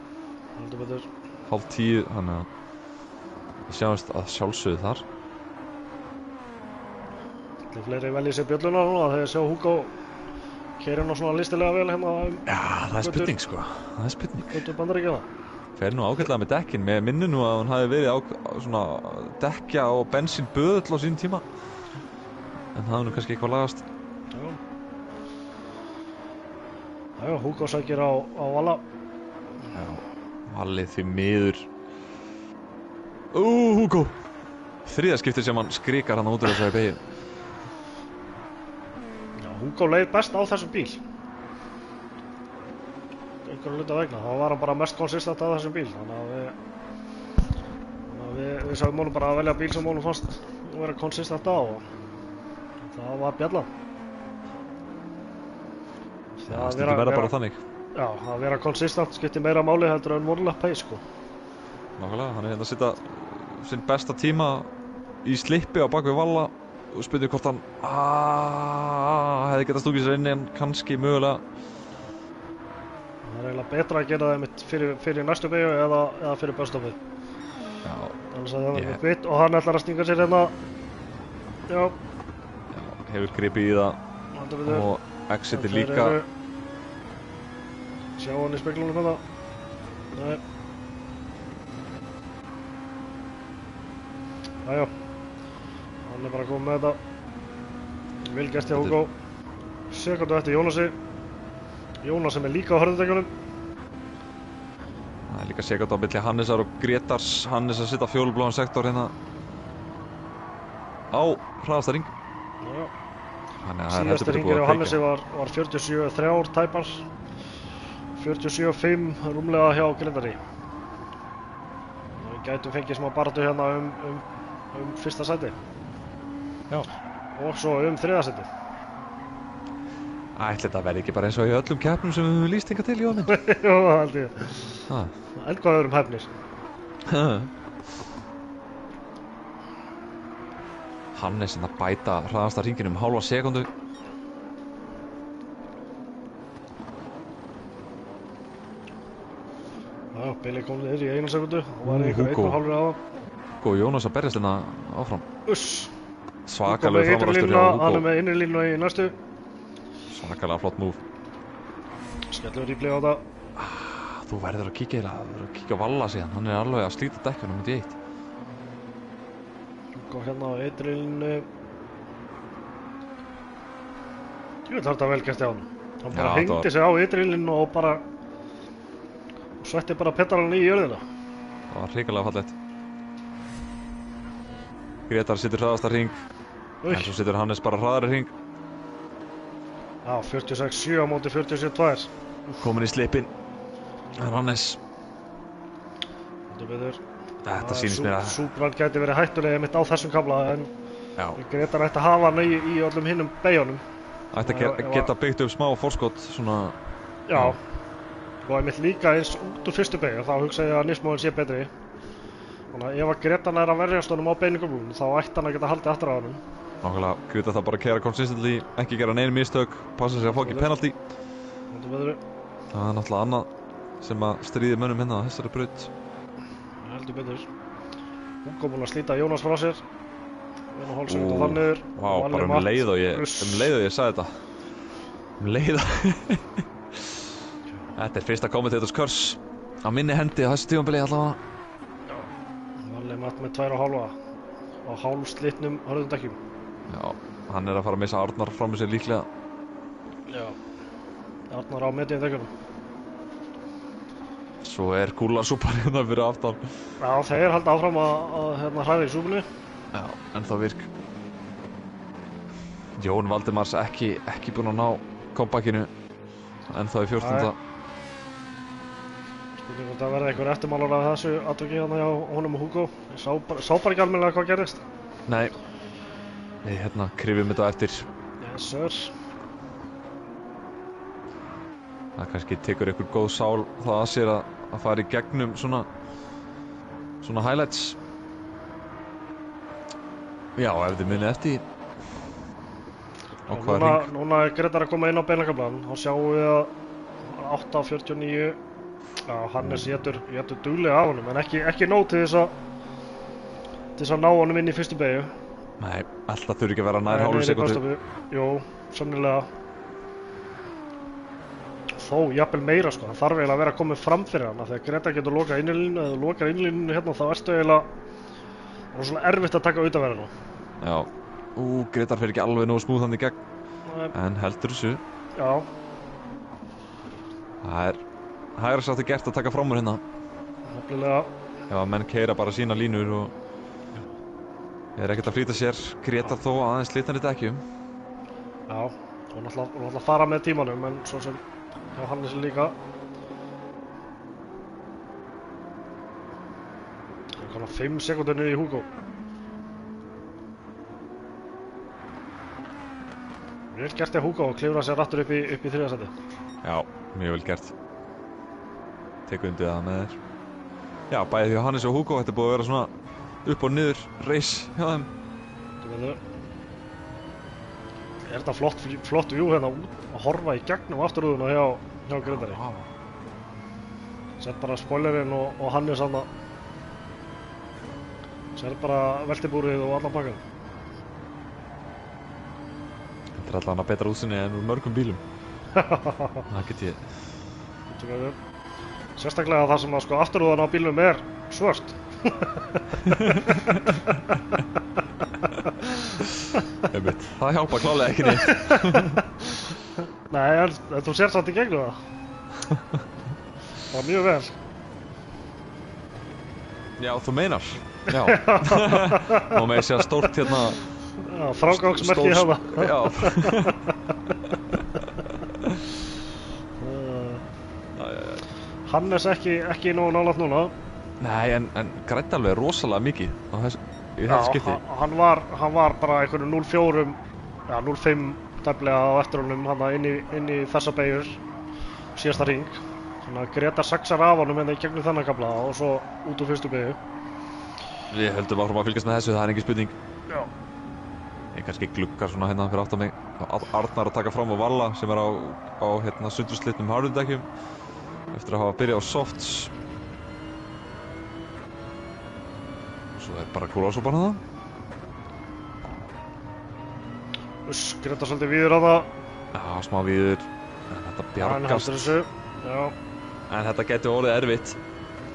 Heldur betur. 9:30, þannig að við sjáumst að sjálfsögðu þar. Það er fleiri velji sér bjölluna núna þegar sjá Hugo keyrir nú svona listilega vel hérna Já, það er spurning sko. Það er spurning. götu Bandaríkjanna. Fer nú ágætlega með dekkin. Með minni nú að hún hafi verið á svona dekkja og bensínböðull á sínum tíma. En það er nú kannski eitthvað lagast. Já, Hugo sækir á Valla. Já, Valli því miður. Hugo! Þriðja skiptið sem hann skrikar hann út úr þessari beygju. Já, Hugo leið best á þessum bíl. Einhverju hluta vegna, þá var hann bara mest konsistent á þessum bíl. Þannig að við sagðum honum bara að velja bíl sem honum fannst að vera konsistent á og það var bjallan. Það stundum verða bara þannig. Já, að vera konsistent skiptir meira máli heldur en vonulega pace sko. Nákvæmlega, hann er hérna að setja sinn besta tíma í slippi á bakvið Valla og spurði hvort hann hefði getað stúkið sér inn en kannski mögulega. Það er eiginlega betra að gera það mitt fyrir næstu beygju eða fyrir börstoppið. Já. Þannig að það er með bit og hann ætlar að stinga sér hérna. Já. Já, hefur gripið í það og exitir líka. Sjá hann í speglunum hérna. Nei. Jæja. Hann er bara komið með þetta. Vel gert hjá Hugo. Sekundu eftir Jónasi. Jónas sem er líka á hörðudækjunum. Það er líka sekund á milli Hannesar og Gretars. Hannes að sitja fjólubláan sektor hérna á hraðasta ring. Já. Síðasti ringir á Hannesi var 47,3 tæpar. 47,5 rúmlega hjá Gretari. Við gætum fengið smá baráttu hérna um fyrsta sæti. Já. Og svo þriðja sæti. Ætli þetta verði ekki bara eins og í öllum keppnum sem við höfum lýst hingað til, Jóhann. Já, það held ég. Eitthvað öðrum hefnir. Hannes að bæta hraðasta ringin hálfa sekundu. Já, Billy kom niður í 1 sekundu og var einhver 1,5 á. Hugo og Jónas að berjast hérna áfram. Uss. Svakalega framrástur hjá Hann Hugo. með innri línu í næstu. Svakalega flott múf. Skellur replay á það. Þú verður að kíkja á Valla síðan. Hann alveg að slíta dekkunum út í eitt. Hugo hérna á innri línu. Jú, þetta vel gert hjá hann. Hann bara hengdi sig á innri línu og bara svetti bara pedalan í jörðina. Það var hrikalega fallegt. Gretar situr hraðasta hring, en svo situr Hannes bara hraðari hring. Já, 46-7 á móti 47-2. Komin í slipinn. Hannes. Þetta sýnist mér að... Súbrand gæti verið hættulega mitt á þessum kafla, en Gretar ætti að hafa hann í öllum hinnum beigjónum. Ætti að geta byggt upp smá forskot, svona... Já. Og einmitt líka eins út úr fyrstu beigju, þá hugsa ég að Nismoen sé betri. Þannig að ef að Gretar er að verjast honum á beiningumlunum, þá ætti hann að geta haldið aftur á honum. Nákvæmlega, Gretar það bara að keyra consistently, ekki gera nein mistök, passa sig að fá ekki penalty. Það er náttúrulega annað sem að stríði mönnum hérna á þessari braut. Heldur betur. Hugo búinn að slíta Jónas frá sér. 1,5 sekúndu þar niður. Vá, bara leið og ég sagði þetta. Leið og... Þetta er fyrsta Commentators Curse á minni hendi á þessu tímabili allavega. Valli Matt með 2,5 á hálfslitnum hörðum dekkjum. Já, hann er að fara að missa Arnar frá með sér líklega. Já, Arnar á medium dekkjunum. Svo er kúlasúpan hérna fyrir aftan. Já, þeir halda áfram að hræða í súpunni. Já, ennþá virk. Jón Valdimars ekki búinn að ná comebackinu. Ennþá í 14. Spurning hvort það verði einhver eftirmálar af þessu atviki hérna hjá honum og Hugo. Ég sá bara ekki almennilega hvað gerðist. Nei, við krifjum þetta eftir. Yes sir. Það kannski tekur einhver góð sál það að sér að fara í gegnum svona highlights. Já, ef þið munið eftir. Núna er Gretar að koma inn á beinakaflann. Þá sjáum við að 8:49. Já, Hannes étur duglega af honum, en ekki nóg til þess að ná honum inn í fyrstu beygju. Nei, alltaf þurfi ekki að vera nær hálfu sekúndu. Jú, sannilega. Þó, jafnvel meira sko, það þarf eiginlega að vera að koma fram fyrir hann, þegar Gretar getur lokað innlínu, eða þú lokar innlínu hérna, þá ertu eiginlega rosalega erfitt að taka utanverðina. Já, Gretar fer ekki alveg nógu smúð hann í gegn, en heldur þessu. Já. Það er hægra sátti gert að taka fram úr hérna. Nefnilega. Ef að menn keyra bara sína línur og er ekkert að flýta sér. Gretar þó aðeins slitnari dekkjum. Já, og náttúrulega fara með tímanum, en svo sem hjá Hannes líka. Það er konar 5 sekúndur niður í Hugo. Vel gert hjá Hugo og klifra sér aftur upp í 3. sæti. Já, mjög vel gert. Tekur undir það með þér. Já, bæði því að Hannes og Hugo, þetta er búið að vera svona upp og niður race hjá þeim. Er þetta flott view hérna út að horfa í gegnum afturrúðuna hjá Gretari. Sett bara spoilerinn og Hannes hann að sér bara veltibúrið og allan pakkan. Þetta er allavega betra útsinni en úr mörgum bílum. Það get ég. Sérstaklega það sem að sko afturrúðan á bílnum er svört. Einmitt, það hjálpa klálega ekki neitt. Nei, en þú sér samt í gegnum það. Það var mjög vel. Já, þú meinar. Já. Má með sér stórt hérna. Já, frágangsmerki hérna. Já. Hannes ekki nógu nálægt núna. Nei, en græddi alveg rosalega mikið í þetta skipti. Já, hann var bara einhverju 0,4, já 0,5 tæplega á eftir honum hann inn í þessa beigur síðasta hring. Þannig að Gretar saxar af honum hérna í gegnum þennan kafla og svo út úr fyrstu beigu. Við höldum áfram að fylgjast með þessu, það er engin spurning. Já. Ég kannski gluggar svona hérna fyrir aftan mig. Arnar að taka fram á Valla sem er á hérna sundurslitnum hárundekkjum eftir að hafa byrjað á softs. Svo er bara kúlasúpan það. Grétar svolítið víður á það. Já, smá víður. En þetta Hann bjargast. heldur þessu. Já. En þetta getur orðið erfitt.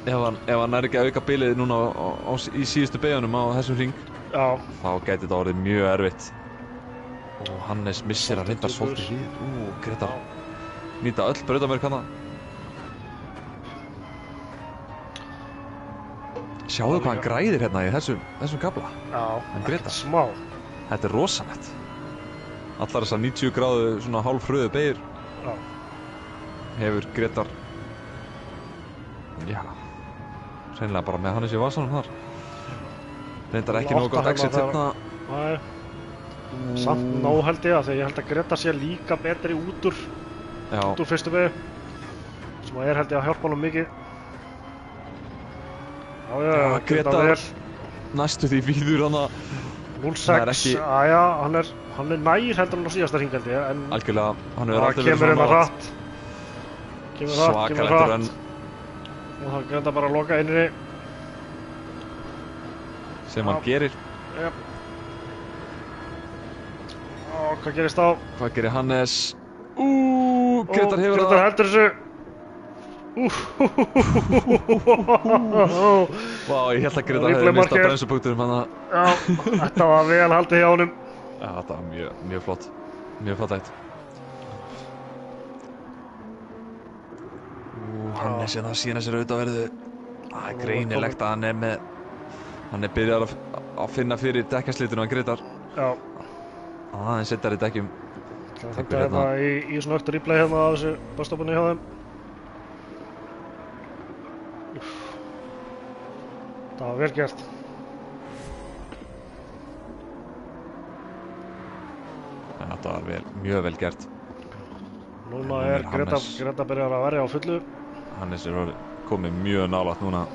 Ef hann ekki að auka bilið núna í síðustu beigunum á þessum hring. Já. Þá getur þetta orðið mjög erfitt. Og Hannes missir að reyndar svolítið við. Grétar nýta öll brautamörk hana. Sjáðu hvað hann græðir hérna í þessum kafla. Já, Grétar. smá. Þetta er rosalegt. Allar þessar 90 gráðu svona hálfröðu beygir Já. hefur Grétar, já, hreinlega bara með Hannes í vasanum þar. Reyndar ekki nógu gott exit hérna. Nei. Samt nóg held ég að þegar ég held að Grétar sé líka betri út úr fyrstu beygju. Sem að held ég að hjálpa honum mikið. Já, Grétar næstu því víður hana. 0-6, aðja, hann er nær heldur hann á síðasta hring held ég, en algjörlega, hann hefur alltaf verið svona hratt. Svakalegt rönn. Og það Grétar bara að loka innri. Sem hann gerir. Já. Og hvað gerist þá? Hvað gerir Hannes? Grétar hefur það. Grétar heldur þessu. Vá, ég held að Grétar hefði mist á brensupunktunum hana. Já, þetta var vel haldið hjá honum. Já, þetta var mjög flott. Mjög fallegt. Hannes hérna síðan þessir auðvitaðverðu. Það er greinilegt að hann er byrjar að finna fyrir dekkjaslitinu að Grétar. Já. Aðeins setjar í dekkjum. Þetta hérna í svona öll replay hérna á þessu busstopunni hjá þeim. Það var vel gert. Þetta var mjög vel gert. Núna er Grétar byrjar að verja á fullu. Hannes er komið mjög nálægt núna.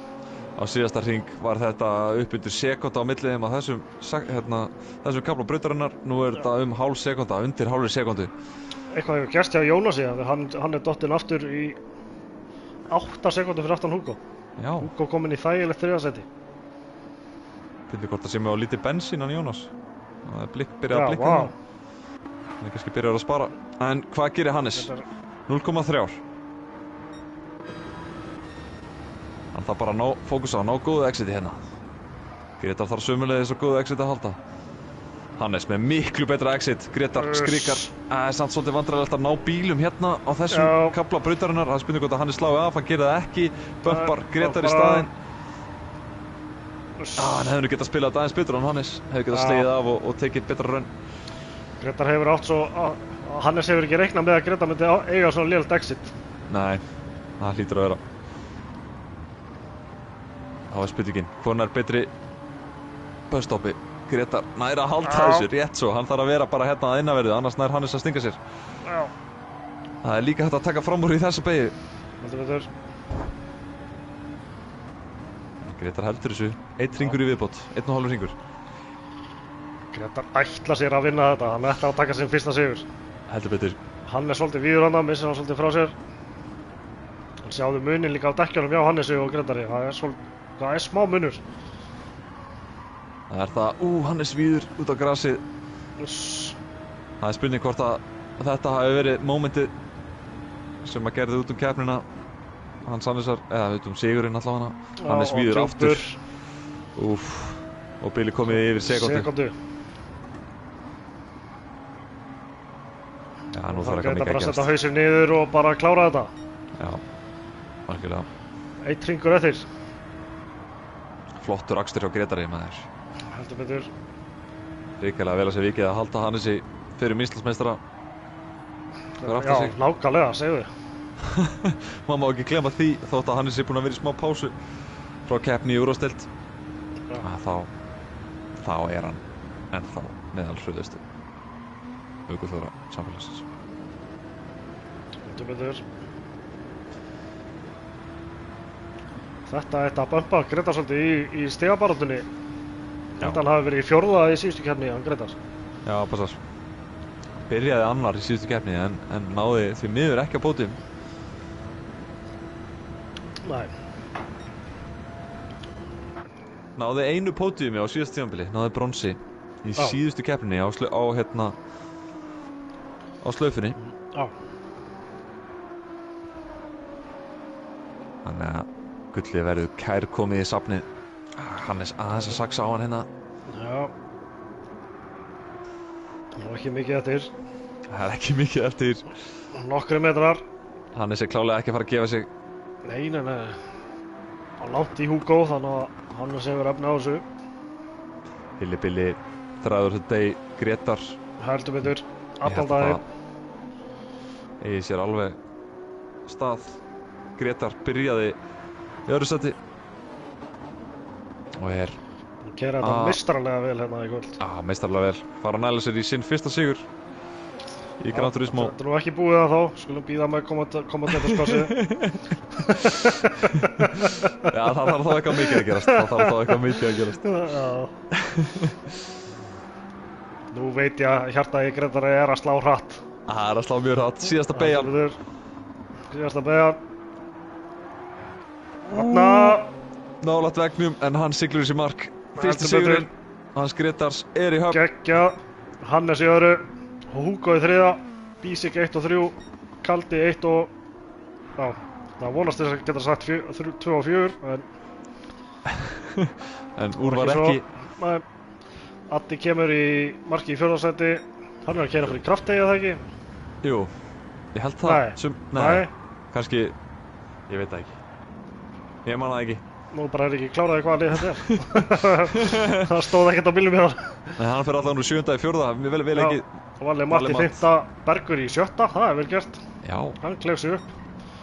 Á síðasta hring var þetta upp undir sekúnda á milli þeim að þessum kafla brautarinnar. Nú er þetta hálf sekúnda, undir hálfri sekúndu. Eitthvað hefur gerst hjá Jónasi, hann er dottinn aftur í 8 sekúndur fyrir aftan Hugo. Já. Hugo kominn í þægilegt þriðasæti. Finnir hvort það sé með á lítið bensín hann Jónas. Það er byrjað að blikka hann. Það er kannski byrjað að spara. En hvað gerir Hannes? 0,3. Hann þarf bara að fókusa á ná góðu exiti hérna. Grétar þarf sömulegis á góðu exiti að halda. Hannes með miklu betra exit. Grétar skrikar. Það er samt svolítið vandræðilegt að ná bílum hérna á þessum kafla brautarinnar. Það er spurning hvort að Hannes slái af, hann gerir það ekki. Bömpar Grétar í staðinn. Hann hefði nú getað spilað aðeins betur en Hannes. Hefði getað slegið af og tekið betra rönn. Grétar hefur átt svo Hannes hefur ekki reiknað með að Grétar myndi eiga svona lélegt exit. Nei, það hlýtur að vera. Það var spurningin. Hvorn er betri busstoppi? Grétar nær að halda þessu rétt svo. Hann þarf að vera bara hérna að innanverðu, annars nær Hannes að stinga sér. Já. Það er líka hægt að taka fram úr í þessu beygju. Heldur betur. Grétar heldur þessu. 1 hringur í viðbót. 1,5 hringur. Grétar ætla sér að vinna þetta. Hann ætla að taka sinn fyrsta sigur. Heldur betur. Hann er svolítið víður hana, missir hann svolítið frá sér. Hann sjáðu munin líka á dekkjunum hjá Hannesi og Grétari. Það er smá munur. Það er það, Hannes víður út á grasið. Það er spurning hvort að þetta hafi verið mómentið sem að gerði út keppnina hans Hannesar, eða út sigurinn allavega. Hannes víður aftur. Og bílið komið yfir sekúndu. Já, nú þarf ekki að mikið að gerast. Bara að setja hausinn niður og bara klára þetta. Já, algjörlega. 1 hringur eftir. Flottur akstur hjá Grétari maður. Heldur betur. Ríkilega vel að sé vikið að halda Hannesi fyrir Íslandsmeistara. Já, nákvæmlega, segðu þið. Man má ekki glemma því þótt að Hannes er búinn að vera í smá pásu frá keppni í Úrvalsdeild. Þá er hann ennþá meðal hröðustu ökuþjóða samfélagsins. Heldur betur. Þetta ætti að bömpa Grétar svolítið í stigabaráttunni. Þetta hafi verið í 4. í síðustu keppni, hann Grétar. Já, passar. Byrjaði annar í síðustu keppni en náði því miður ekki á pódium. Nei. Náði einu pódiumi á síðustu tímabili, náði bronsi í síðustu keppni á á slaufunni. Já. Þannig að gullið verður kærkomið í safnið. Hannes aðeins að saksa á hann hérna. Já. Nú ekki mikið eftir. Það er ekki mikið eftir. Nokkri metrar. Hannes er klálega ekki að fara að gefa sig. Nei. Hann langt í Hugo, þannig að Hannes hefur efni á þessu. Hilli-billi, þræður degi, Gretar. Heldur betur, allan daginn. Eigi sér alveg stað. Gretar byrjaði í öðru seti. Og er... Hann keyrir þetta meistaralega vel hérna í kvöld. Meistaralega vel. Fara að næla sér í sinn fyrsta sigur í Gran Turismo. Þetta er nú ekki búið það þá, skulum bíða með kommentatorspassi. Já, það þarf þá eitthvað mikið að gerast. Já. Nú veit ég að hjarta í Gretari er að slá hratt. Það er að slá mjög hratt. Síðasta beygjan. Síðasta beygjan. Þarna. Nálægt vegnum, en hann siglir í sér mark. Fyrsti sigurinn. Hans Gretars er í höfn. Geggja. Hannes í öðru. Hugo í þriða. Bísik 1 og 3. Kaldi 1 og... Já, það vonast þess að geta sagt 2 og 4, en... En úr var ekki... Nei. Addi kemur í marki í fjórðarsæti. Hann er að keyra fyrir Kraftey, eða ekki? Jú, ég held það. Nei. Kannski... Ég veit það ekki. Ég man það ekki. Nú bara er ekki kláraði hvaða lið þetta er. Það stóð ekkert á bílum hjá hann. Nei, hann fer allan úr 7. í 4. Vel ekki... Valli Matti 5. Bergur í 7. Það er vel gert. Já. Hann kleif sig upp.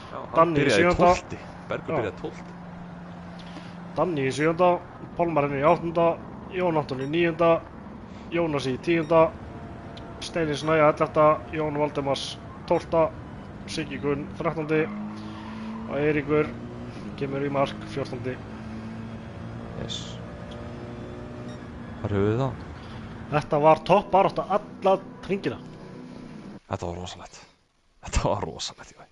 Já, Danni í 7. Bergur byrjaði 12. Danni í 7. Pálmarinn í 8. Jón Anton í 9. Jónas í 10. Steini Snæja 11. Jón Valdemars 12. Siggi Gunn 13. Og Eiríkur kemur í mark 14. Yes. Hvar höfum við það? Þetta var topp barátta alla hringina. Þetta var rosalegt. Já.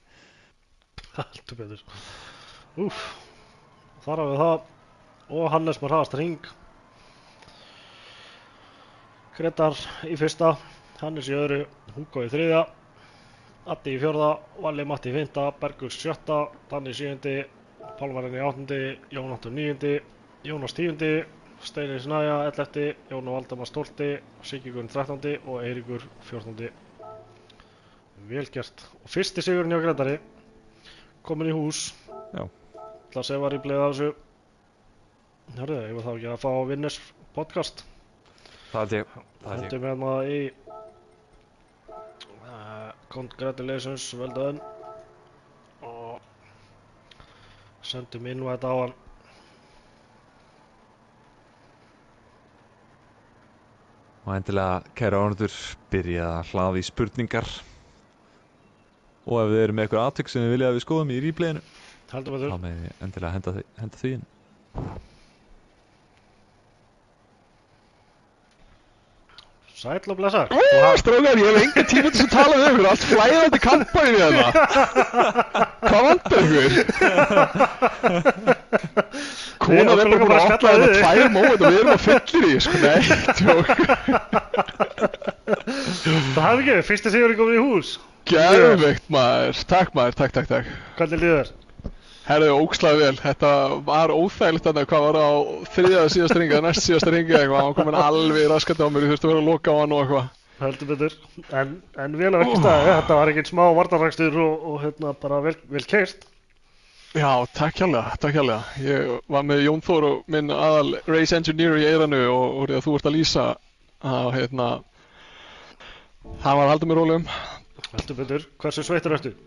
Heldur betur. Úff. Þar hafum við það. Og Hannes með hraðasta hring. Gretar í 1. Hannes í 2. Hugo í 3. Addi í 4. Valli Matti í 5. Bergur 7. Danni í 7. Pálmarinn í 8. Jón Anton 9. Jónas 10. Steini Snæja 11. Jón Valdemars 12. Siggi Gunn 13. og Eiríkur 14. Vel gert. Og fyrsti sigurinn hjá Gretari komin í hús. Já. Það sé var í bleið af þessu. Hörðu, ég var þá ekki að fá Winners podcast. Það held ég. Hendum hérna í Congratulations, well done. Og sendum invite á hann. Og endilega, kæra áhorfendur, byrjið að hlaða í spurningar. Og ef þið eru með eitthvað atvik sem þið viljið að við skoðum í replayinu, þá með þið endilega henda því inn. Sæll og blessar. Strákar, ég hef engan tíma til að tala við ykkur, allt flæðandi kampaðin í þarna. Hvað vantar ykkur? Konan er bara búin að opna þetta 2 móment og við erum að fyllir í, sko, nei, tjók. Það hafði ekki, fyrsti sigurinn komin í hús. Geðveikt maður, takk maður, takk. Hvernig líður þér? Herðu, ógeðslega vel, þetta var óþægilegt þarna, hvað var á 3. síðasta ringa, næst síðasta ringa eitthvað, hann kom alveg raskandi á mér, ég þurfti að vera að loka á hann og eitthvað. Heldur betur, en vel af ekki staði, þetta var ekkert smá varnarrækstur og hérna bara vel keyrt. Já, takk hérlega, ég var með Jón Þór og minn aðal race engineer í eyranu og því að þú ert að lýsa að hérna, hann var að halda mér rólegum. Heldur betur, hversu sveittur ertu?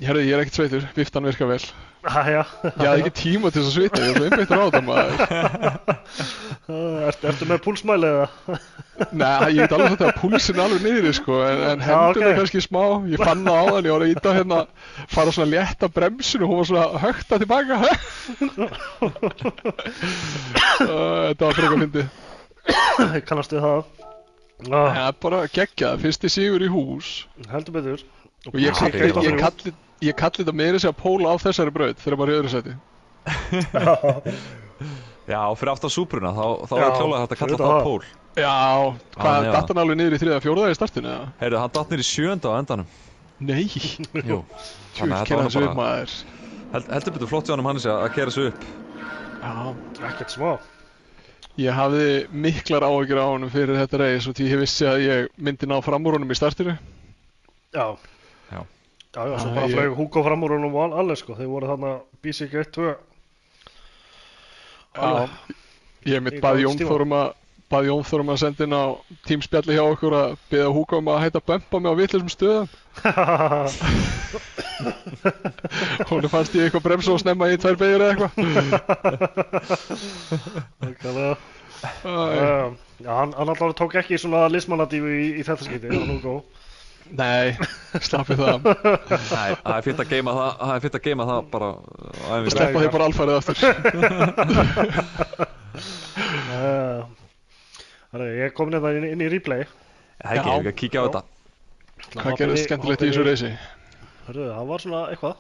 Herðu, ég er ekkert sveitur, viftan virkar vel. Jæja. Ég hafði ekki tíma til þess að svita, ég var einbeittur á þetta maður. Ertu með púlsmæli eða? Nei, ég get alveg þetta að púlsinn er alveg niðri sko, en hendurinn er kannski smá. Ég fann það á hann, ég var að íta hérna, fara svona létt af bremsinu og hún var svona högta tilbaka. Þetta var frekar fyndið. Kannastu það? Það er bara geggjað, fyrsti sigur í hús. Heldur betur. Og ég kalli þetta meira sig að póla á þessari braut þegar maður er í öðru sæti. Já, og fyrir aftan Súbruna, þá er klálega hægt að kalla það pól. Já, hvað, já. datt hann alveg niður í 3. og 4. í startinu, eða? Heyrðu, hann datt niður í 7. á endanum. Nei, Jú. tjúl, Þannig að þetta kera var þessu upp bara, maður. heldur betur flott hjá honum Hannesi að kera þessu upp. Já, Ekkert smá. ég hafði miklar áhyggjur á honum fyrir þetta reis og því ég vissi að ég myndi ná fram úr honum í startinu. Já. Já. Já, svo Æ, bara ég- flög Hugo fram úr honum og alveg sko. Þeir voru þarna Bísík 1-2. Já, ég mitt Í baði góðum Jón stíma. Þór að senda inn á tímspjalli hjá okkur að biðja Hugo að hætta að bömpa mig á vitlausum stöðum. Honum fannst ég eitthvað bremsa og snemma í 2 beigur eða eitthvað. Nákvæmlega. Æ, Já, hann allavega tók ekki svona lismannadífu í þetta skipti, hann Hugo. Nei, slappið það. Nei, það er fínt að geima það, bara á æfingu. Sleppa þig bara alfarið aftur. Ég kom hérna inn í replay. Það er ekki, ég vil ekki kíkja á þetta. Hvað gerðist skemmtilegt í þessu reysi? Hörru, það var svona eitthvað,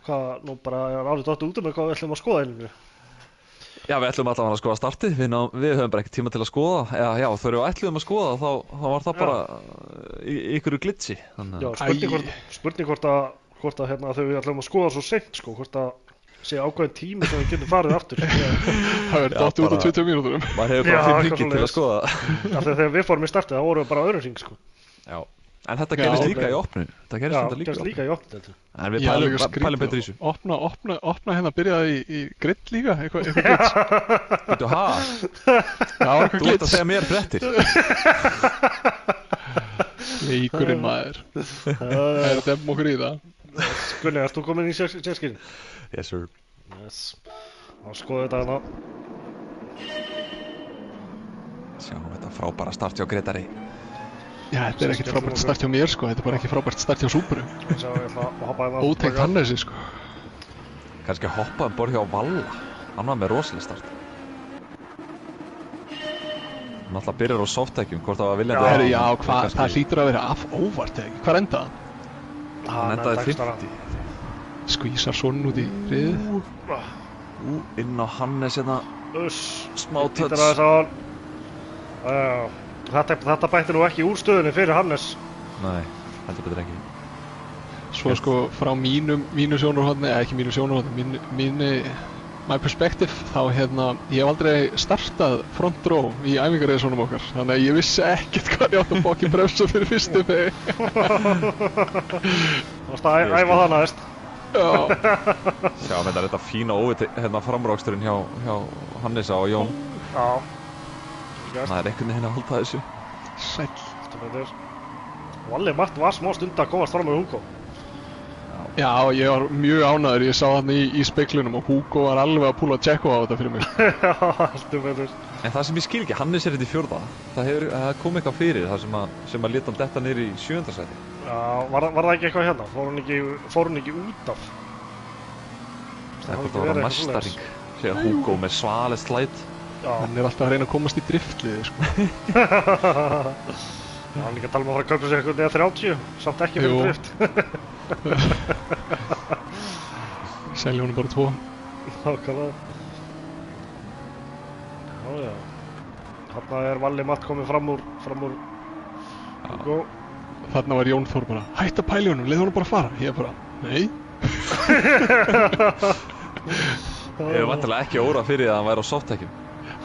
hvað nú bara er árið dottu út með hvað við ætlum að skoða einu. Já, við ætlum allavega að skoða startið, við höfum bara ekki tíma til að skoða. Já, þegar við ætlum að skoða þá var það bara í ykkur glitsi. Já, spurning hvort að hérna, þegar við ætlum að skoða svo seint sko, hvort að sé ákveðin tími sem við getum farið aftur. Það verður dottu út á 20 mínúturum. Maður hefur bara 5 hringi til að skoða. Þegar við fórum í startið, þá vorum við bara öðrum hring sko. Já, en þetta gerist líka í opnu. Það gerist þetta líka í opnu. En við pælum betur í þessu. Opna hérna, byrjaði í grill líka, eitthvað grill. Veitu, ha? Já, eitthvað Þú ert að segja mér fréttir. Leikurinn maður. Það er demm okkur í það. Gunni, ert þú komin í sérskýrin? Yes, sir. Yes. Þá skoðum við þetta hérna. Sjáum þetta frábæra start hjá Gretari. Já, þetta er ekkert frábært start hjá mér sko, þetta er bara ekki frábært start hjá Subaru. Sjá, ég ætla að hoppa hérna. Ótengt Hannesi sko. Kannski hoppa borð hjá Valla. Hann var með rosalega start. Hann alltaf byrjar á softtækjum, hvort það var viljandi. Já, það hlýtur að vera óvart eða ekki. Hvað endaði hann? Hann endaði 50. Skvísar svona út í riðið. Inn á Hannes hérna. Smá touch. Þetta bætti nú ekki úr stöðunni fyrir Hannes. Nei, heldur betur ekki. Svo sko frá mínu sjónarhorni, eða ekki mínu sjónarhorni, my perspective, þá hérna, ég hef aldrei startað front row í æfingarreisunum okkar, þannig að ég vissi ekkert hvað ég átt að fokkin bremsa fyrir fyrstu vegi. Þú varst að æfa það næst. Já. Sjá, þetta fína óviti, hérna framráksturinn hjá Hannesa og Jón. Já. Það er einhvern veginn að halda þessu. Sæll. Valli Matt var smá stund að komast fram með Hugo. Já, ég var mjög ánæður, ég sá hann í speklunum og Hugo var alveg að púla Tjekko á þetta fyrir mig. Já, alltaf betur. En það sem ég skil ekki, Hannes þetta í 4. Það kom eitthvað fyrir það sem að leta hann detta niður í 7. sæti. Já, var það ekki eitthvað hérna? Fór hún ekki út af? Það var næsta ring. Segja Hugo með svalið slæt. Hann er alltaf að reyna að komast í driftliði, sko. Já, hann líka að tala um að fara að kaupa sér eitthvað neða 30, samt ekki fyrir drift. Selja honum bara 2. Nákvæmlega. Já. Þarna er Valli Matt komið fram úr Hugo. Þarna var Jón Þór bara, hætt að pæli honum, leið honum bara að fara. Ég bara, nei. Ég hef vantilega ekki órað fyrir að hann væri á softtækjum.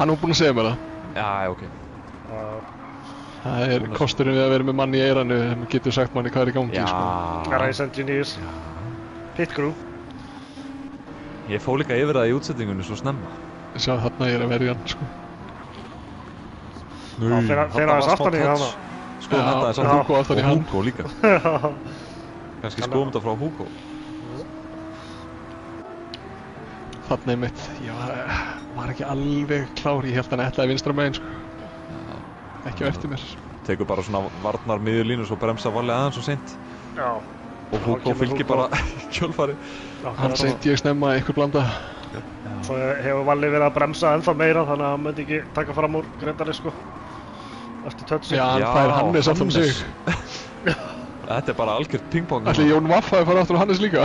Hann var búinn að segja mér það. Já, ok. Það er kosturinn við að vera með mann í eiranu sem getur sagt manni hvað er í gangi, sko. Race Engineers. Pit crew. Ég fór líka yfir það í útsettingunni svo snemma. Sjá, þarna ég er að verja hann, sko. Þeir aðeins aftan í hana. Sko, þetta er samt Hugo aftan í hann. Og Hugo líka. Kannski skoðum þetta frá Hugo. Þarna er mitt, ég var ekki alveg klár, ég held hann ætlaði vinstra megin, sko. Ekki á eftir mér. Tekur bara svona varnar miðjulínu svo bremsa Valli aðeins og seint. Já. Og Hugo fylgir bara kjölfari. Hann seint ég snemma eitthvað blanda. Svo hefur Valli verið að bremsa ennþá meira þannig að hann myndi ekki taka fram úr Gretari, sko. Eftir touchi. Já, hann fær Hannes aftan sig. Þetta er bara algjört pingpong. Ætli Jón Vaffaði fara aftur á Hannes líka?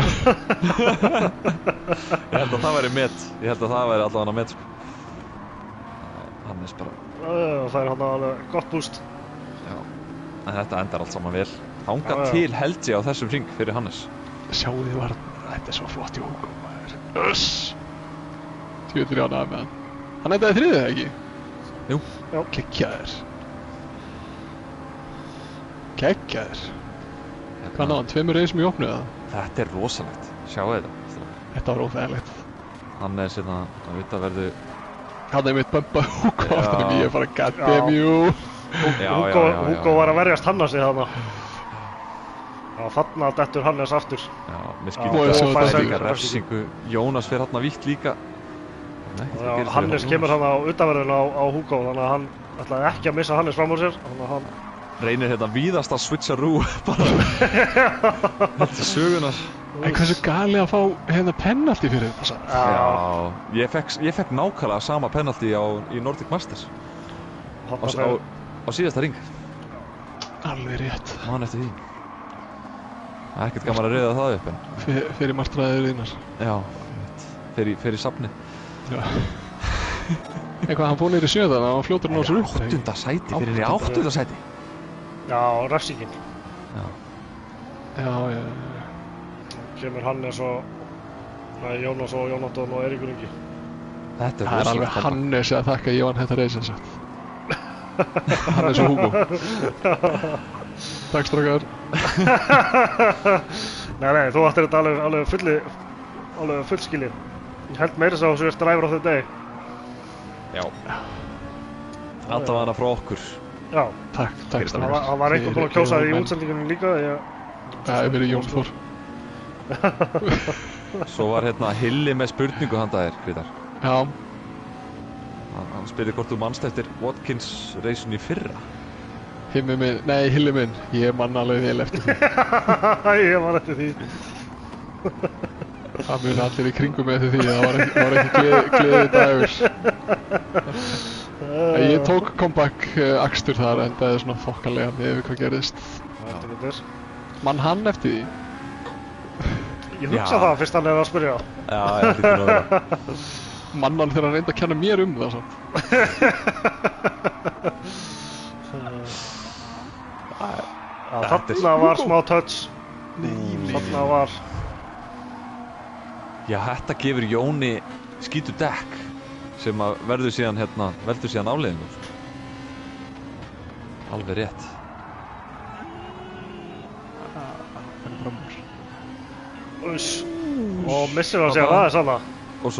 Ég held að það væri met. Ég held að það væri allavega met, sko. Hannes bara Það er hann alveg gott búst. Já, en þetta endar allt saman vel. Hanga Já. til held ég á þessum hring fyrir Hannes. Sjáu þið var, þetta er svo flott í Hugo, maður. Tjóður ég ánægður með hann. Hann endaði þriðið, eða ekki? Jú. Já. Kekkjaður. Kekkjaður. Hvað náðan, 2 reisum í opnu, eða? Þetta er rosalegt. Sjáu þetta. Þetta var óþægilegt. Hannes hérna, að vita verðu... Hann er mitt bömba Hugo Já. aftur en ég er bara god damn you. Hugo var að verjast Hannesi þarna. Já, þarna dettur Hannes aftur. Já, mér Og skilur svo það þetta líka líka. refsingu. Jónas fer hérna vítt líka. Nei, það Já, gerist Hannes fyrir kemur hann á utanverðinu á Hugo, þannig að hann ætlaði ekki að missa Hannes fram úr sér. Þannig að hann... Reynir hérna víðast að switcheroo bara. Þetta er sögunar. En hversu gali að fá hérna penalty fyrir þetta? Já, ég fekk nákvæmlega sama penalty í Nordic Masters á síðasta ring. Alveg rétt. Man eftir því. Það er ekkert gaman að reyða það upp en. Fyrir martraðir þínar. Já, fyrir safni. Já. Eitthvað, hann fór niður í 7. Hann var fljótur að ná sér upp. 8. sæti, fyrir í 8. sæti. Já, refsingin. Já. Kemur Hannes og... Nei, Jónas og Jónatan og Eiríkur Ingi. Þetta Það er alveg rosalegt. Hannes að þakka ég vann þetta reis eins og Hannes og Hugo. Takk strákar. Nei, þú ættir þetta alveg fullskilið. Ég held meira sá að þú ert driver of the day. Já. Alltaf hana frá okkur. Já, Takk Fyrir strákar. hann var einhver búinn að kjósa í útsendingunum líka. Það er verið Jón Þór. Svo var hérna Hilli með spurningu handa þér, Grétar. Já. Hann spurði hvort þú manst eftir Watkins racun í fyrra. Hilli minn, ég man alveg vel eftir því. Ég var eftir því. Það muni allir í kringum eftir því, það var ekki gleði dagur. Ég tók comeback akstur þar en það er svona þokkalega með hvað gerðist. Mann hann eftir því? Ég hugsa Já. það fyrst hann er að spyrja. Já, ég hlýtur nú að vera. Mannan þegar hann reyndi að kenna mér það samt. Þarna var smá touch. Þarna var... Já, þetta gefur Jóni skítu dekk sem að veldur síðan afleiðingum. Alveg rétt. Og missir hann sig að það er sanna. Og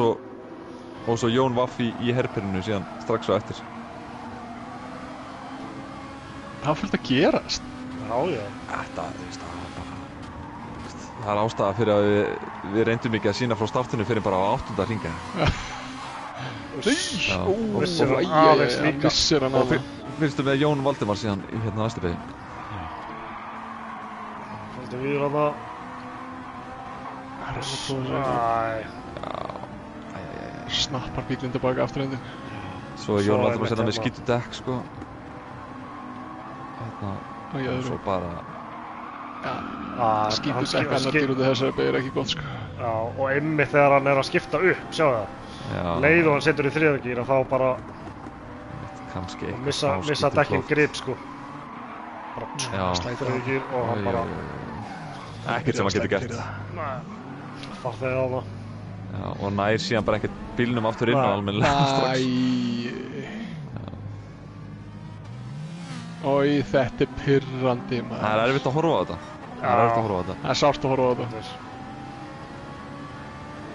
svo Jón Vaff í herpirinu síðan strax á eftir. Það var fullt að gerast. Já. Þetta, þú veist, það er ástæða fyrir að við reyndum ekki að sína frá startinu fyrir bara á 8. hringa. Já. Missir hann aðeins líka. Missir hann Og aðeins. fyrstu með Jón Valdimar síðan í hérna næstu beygju. Þetta við hann að... Snappar bílinn tilbaka afturhendin. Svo er Jón Valdimar síðan með hérna. skítu dekk, sko. Hérna, og svo bara... Skítur sekk annar dýr út af þessari beygir ekki gott, sko. Já, og einmitt þegar hann er að skipta upp, sjáu það. Já, Leið og hann setur í 3. gír að þá bara kannski missa dekkin grip, sko. Já. Slætur í gír og hann bara... Ekkert sem hann getur gert. Farþegi á það. Já, og nær síðan bara ekkert bílnum aftur inn á almennilega strax. Ói, þetta er pirrandi, maður. Það er erfitt að horfa á þetta. Það er sárt að horfa á þetta.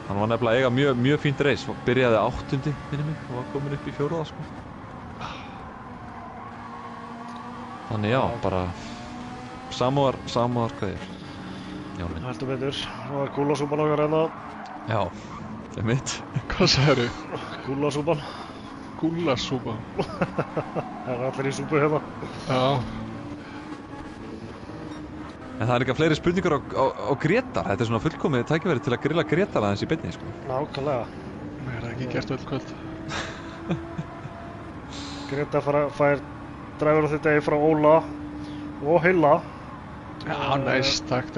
Hann var nefnilega að eiga mjög fínt reis. Byrjaði 8. minni mig og var komin upp í 4. sko. Þannig já, bara samúðar kveðjur. Jólin. Heldur betur. Það var gúlasúpan okkar hérna. Já, það er mitt. Hvað sagðirðu? Gúlasúpan. Gúlasúpa. Það er allir í súpu hérna. Já. En það er líka fleiri spurningar á Grétar. Þetta er svona fullkomið tækifæri til að grilla Grétar aðeins í beinni, sko. Nákvæmlega. Mér er ekki gert öll kvöld. Grétar fær driver of the day frá Óla og Hilla. Já, næst, takk.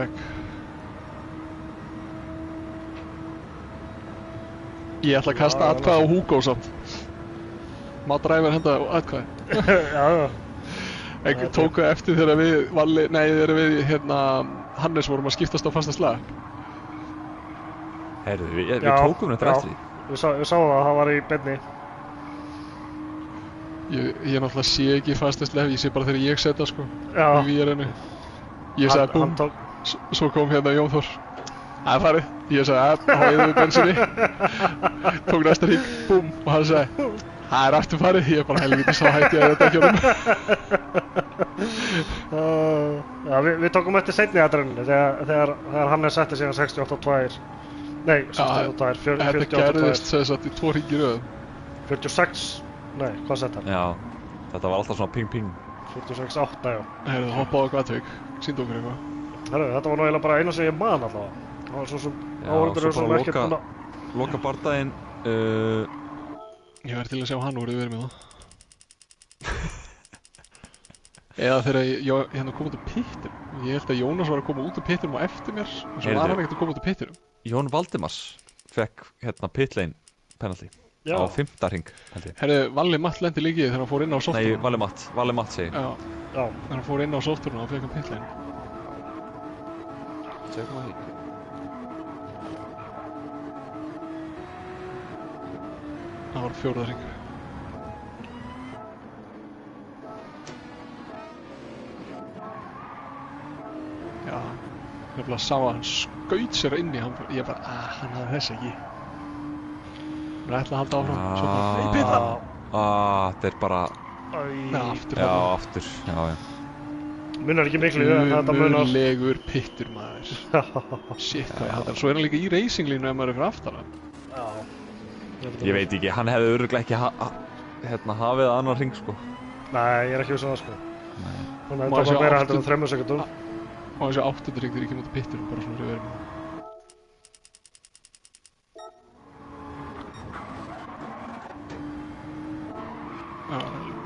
Ég ætla að kasta atkvæði á Hugo samt. Má dræfur henda atkvæði. Já. Ekki tóku eftir þegar við Hannes vorum að skiptast á fasta slag. Heyrðu, við tókum þetta eftir því. Við sáum það, það var í beinni. Ég náttúrulega sé ekki fasta slag, ég sé bara þegar ég setja sko. Já. Í VR-inu. Ég sagði búm, svo kom Jón Þór. Það er farið. Ég sagði þá erum við bensinni. Tók næsta hring, búm, og hann sagði það er aftur farið, ég bara helviti sá hætti að þetta ekki honum. Já, við tókum eftir seinni aðrenninu þegar Hannes setti sig 68-2. Nei, 68-2, 48-2. Þetta gerðist sem sagt í 2 hringi í röðum. 46, nei, hvað sett hann? Já, þetta var alltaf svona ping-ping. 46-8, já. Heyrðu, hoppaðu á Gatvík, sýndu okkur eitthvað. Herru, þetta var nú eiginlega bara eina sem ég man allavega. Það var svo sem áhorfendur svo bara loka bardaginn. Ég verði til að sjá hann úr við verið með það. Eða þegar ég kom út úr pittinum. Ég held að Jónas var að koma út úr pittinum og eftir mér. Og svo var hann ekkert að koma út úr pittinum. Jón Valdimars fekk pitlane penalty á 5. hring, held ég. Herru, Valli Matt lendi líkið þegar hann fór inn á sófturinn. Nei, Valli Matt segi. Já. Þegar hann fór inn á sófturinn og fekk hann pitlane. Tökum að því. Það var 4. hring. Já, nefnilega sá að hann skaut sér inn í hann. Ég bara, hann hafði þess ekki. Mér ætla að halda áfram. Svo bara, nei, pita! Þetta er bara... aftur. Já, aftur. Já. Munar ekki miklu, þetta munar. Umulegur pittur, maður. Shit, hvað ég haldi. Svo er hann líka í racinglínu ef maður er fyrir aftara. Já. Ég veit ekki, hann hefði örugglega ekki hafið annar hring, sko. Nei, ég er ekki viss um það, sko. Nei. Hún hefði tókað meira heldur en 3 sekundum. Og þessi 8. hring þegar ég kem út af pittinum, bara svona fyrir verið með.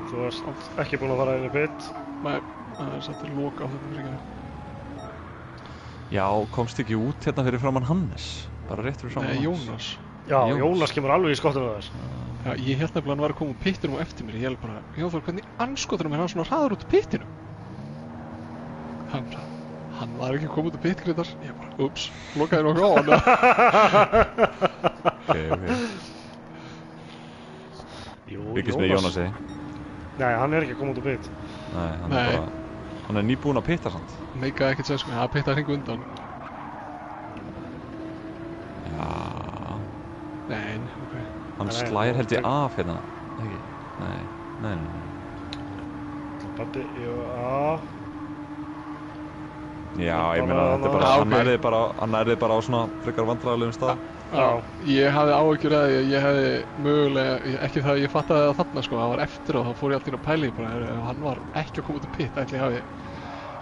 Þú ert ekki búinn að fara inn í pitt. Nei, það er satt til loka á þetta hringinu. Já, komst ekki út fyrir framann Hannes? Bara rétt fyrir framann Hannes? Nei, Jónas. Já, Jónas kemur alveg í skottinu þess. Já, ég held nefnilega að hann var að koma úr pittinum og eftir mér. Ég held bara, Jón Þór, hvernig anskotunum er hann svona hraður út úr pittinum? Hann var ekki að koma út úr pittgriðar. Ég bara, ups, lokaði nokkuð á hann. Ok. Byggist með Jónasi. Nei, hann er ekki að koma út úr pitt. Nei, hann er nýbúinn að pitta samt. Meikaði ekkert segja, sko, hann pittaði hringu undan. Já. Nei, ok. Hann slær held ég af hérna, ekki? Nei. Batti, Já, ég meina þetta er bara, hann nærði bara á svona frekar vandræðalegum stað. Já, ég hafði áhyggjur að ég hefði mögulega, ekki það að ég fattaði það þarna sko, það var eftir og þá fór ég alltaf inn á pæli bara, ef hann var ekki að koma út úr pitt, ætli ég hafi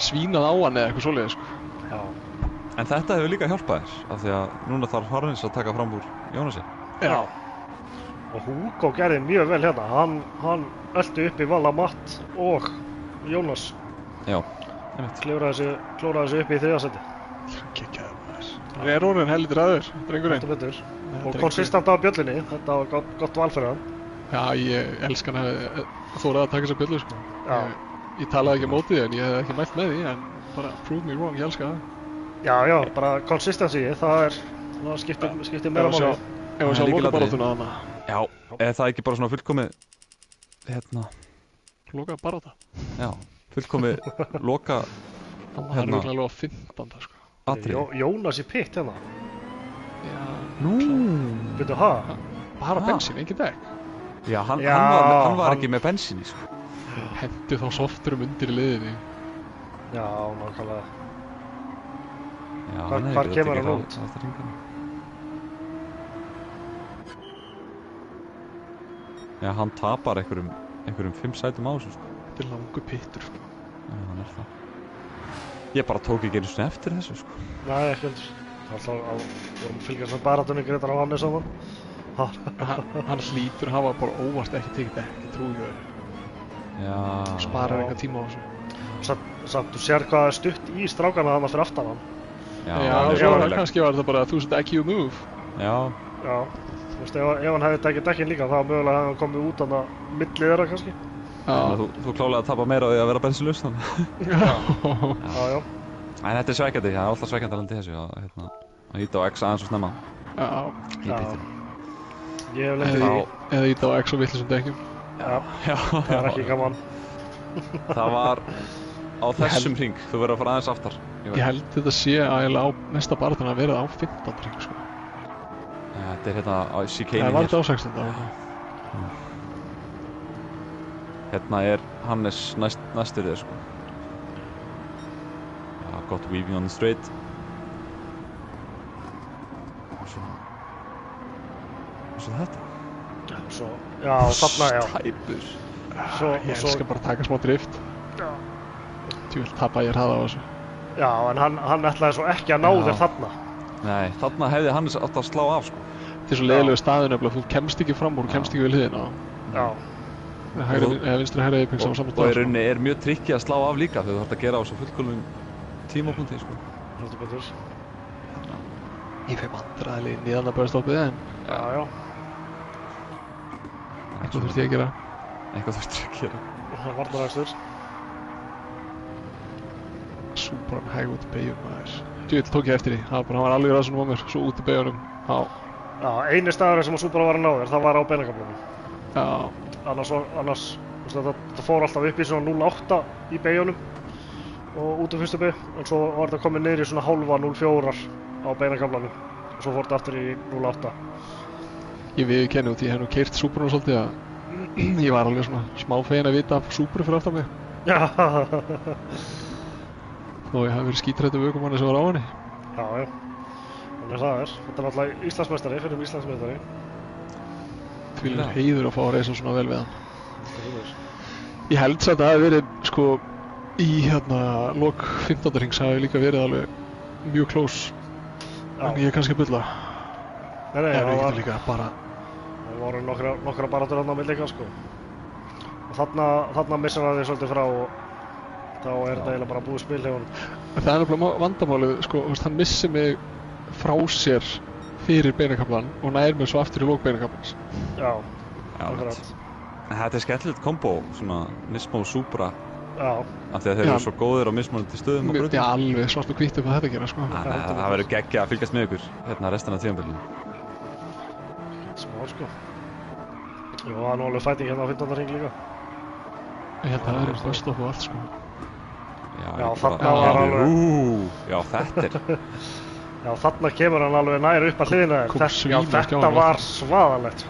svínað á hann eða eitthvað svoleiðis sko. Já. En þetta hefur líka hjálpað þér, af því að núna þarf Harnis að taka fram úr Jónasi. Já. Og Hugo gerði mjög vel hérna, hann ölti upp í Valla Matt og Jónas. Já, einmitt. Klóraði sig upp í 3. seti. Gekkjaður maður. Það er orðin heldur aður, drengurinn. Betur. Og konsistent á bjöllinni, þetta var gott val fyrir hann. Já, ég elska hann að þóra að taka þessa bjöllu sko. Já. Ég talaði ekki á móti því en ég hef ekki mælt með því, en bara prove me wrong, ég elska það. Já, bara consistency, það skiptir meira máli. Ef við sjá lokabaráttuna þarna. Já, eða það ekki bara svona fullkomið, Lokabarátta? Já, fullkomið loka, Hann er alveg á 15. sko. Jónas í pitt hérna. Já. Nú. Veitu, ha? Bara bensín, engin dekk. Já, hann var ekki með bensín í sko. Hentu þá softurum undir í liðinni. Já, nákvæmlega. Já, Hvar kemur hann út? Já, hann tapar einhverjum 5 sætum á þessu sko. Þetta er langur pittur sko. Já, hann er það. Ég bara tók ekki einu sinni eftir þessu sko. Nei, ekki heldur. Alltaf vorum fylgjast með barátunni Grétar á Hannes saman. Hann hlýtur hafa bara óvart ekki tekið dekk, ég trúi ekki það. Já. Sparar enga tíma á þessu. Samt, þú sér hvað er stutt í strákana þarna fyrir aftan hann. Já, svo kannski var þetta bara 1000 IQ move. Já. Þú veist, ef hann hefði tekið dekkin líka, þá mögulega hefði hann komið út þarna milli þeirra kannski. Þú klálega að tapa meira á því að vera bensinlaus þannig. Já. En þetta er svekkjandi, það er alltaf svekkjandi að lenda í þessu að íta á X aðeins og snemma. Já. Ég hef lendið í. Eða íta á X og vitlausum dekkjum. Já, það er ekki gaman. Það var á þessum hring, þú verður að fara aðeins aftar. Ég held þetta sé eiginlega á næsta barðan að vera á 15. hring sko. Þetta er hérna á chicane Það var þetta á 16. Hérna er Hannes næstur þér sko. Já, gott weaving on the straight. Og svo þetta. Já, þarna, já. Tæpur. Ég elskar bara að taka smá drift. Já. Tjúvill tappa ég hraða á þessu. Já, en hann ætlaði svo ekki að ná þér þarna. Nei, þarna hefði Hannes átt að slá af sko. Þetta er svo leiðilegu staðin nefnilega, þú kemst ekki fram úr, þú kemst ekki við hliðina. Já. Vinstri hægri eypings á saman stað. Og í rauninni er mjög trikki að slá af líka þegar þú þarft að gera á svo fullkomnum tímapunkti sko. Heldur betur. Ég feg vandræðilega nýðan að börstoppið en... Já. Eitthvað þurfti ég að gera. Eitthvað þurfti ég að gera. Það var bara ekstur. Súbran hæg út í beigjum maður. Djúvill tók ég eftir því. Hann var alveg ræðsum á mér, svo út í beigjunum. Já, eini staður sem Súbra var að ná þér, það var á beinakaflunum. Já. Annars það fór alltaf upp í svona 0.8 í beigjunum og út á fyrstu beigju, en svo var þetta komið niður í svona hálfa 0.4 á beinakaflanum og svo fór þetta aftur í 0.8. Ég viðurkenni út, ég hef nú keyrt Súbruna svolítið að ég var alveg svona smá feginn að vita af Súbru fyrir aftan mig. Já. Þó ég hef verið skítrættu vökumanni sem var á henni. Já. Þannig það er. Þetta er náttúrulega Íslandsmeistari, fyrir Íslandsmeistari. Tvílegur heiður að fá að reysa svona vel við hann. Ég held samt að það hefði verið, sko, í lok 15. hrings hafi líka verið alveg mjög close. En ég er kannski að bulla. Nei, það var líka bara... Það voru nokkra baráttur þarna á milli líka, sko. Og þarna missar hann þig svolítið frá og þá er þetta eiginlega bara búið spil hjá honum. Það er nefnilega vandamálið, sko, hann missi mig frá sér fyrir beinakaflan og nær mig svo aftur í lók beinakaflans. Já, akkurat. Þetta er skemmtilegt kombo, svona Nismo og Supra. Já. Af því að þeir eru svo góðir á mismunandi stöðum og brautum. Já, alveg svart og hvítt hvað þetta gera, sko. Það verður geggja að fylgjast með ykkur hérna restina af tímabilinu. Smá, sko. Jú, það er nú alveg fæting hérna á 15. hring líka. Ég held að það verður börstopp og allt, sko. Já, þarna var alveg... Já, þetta er... Já, þarna kemur hann alveg nær upp að hliðina þér. Þetta var svaðalegt.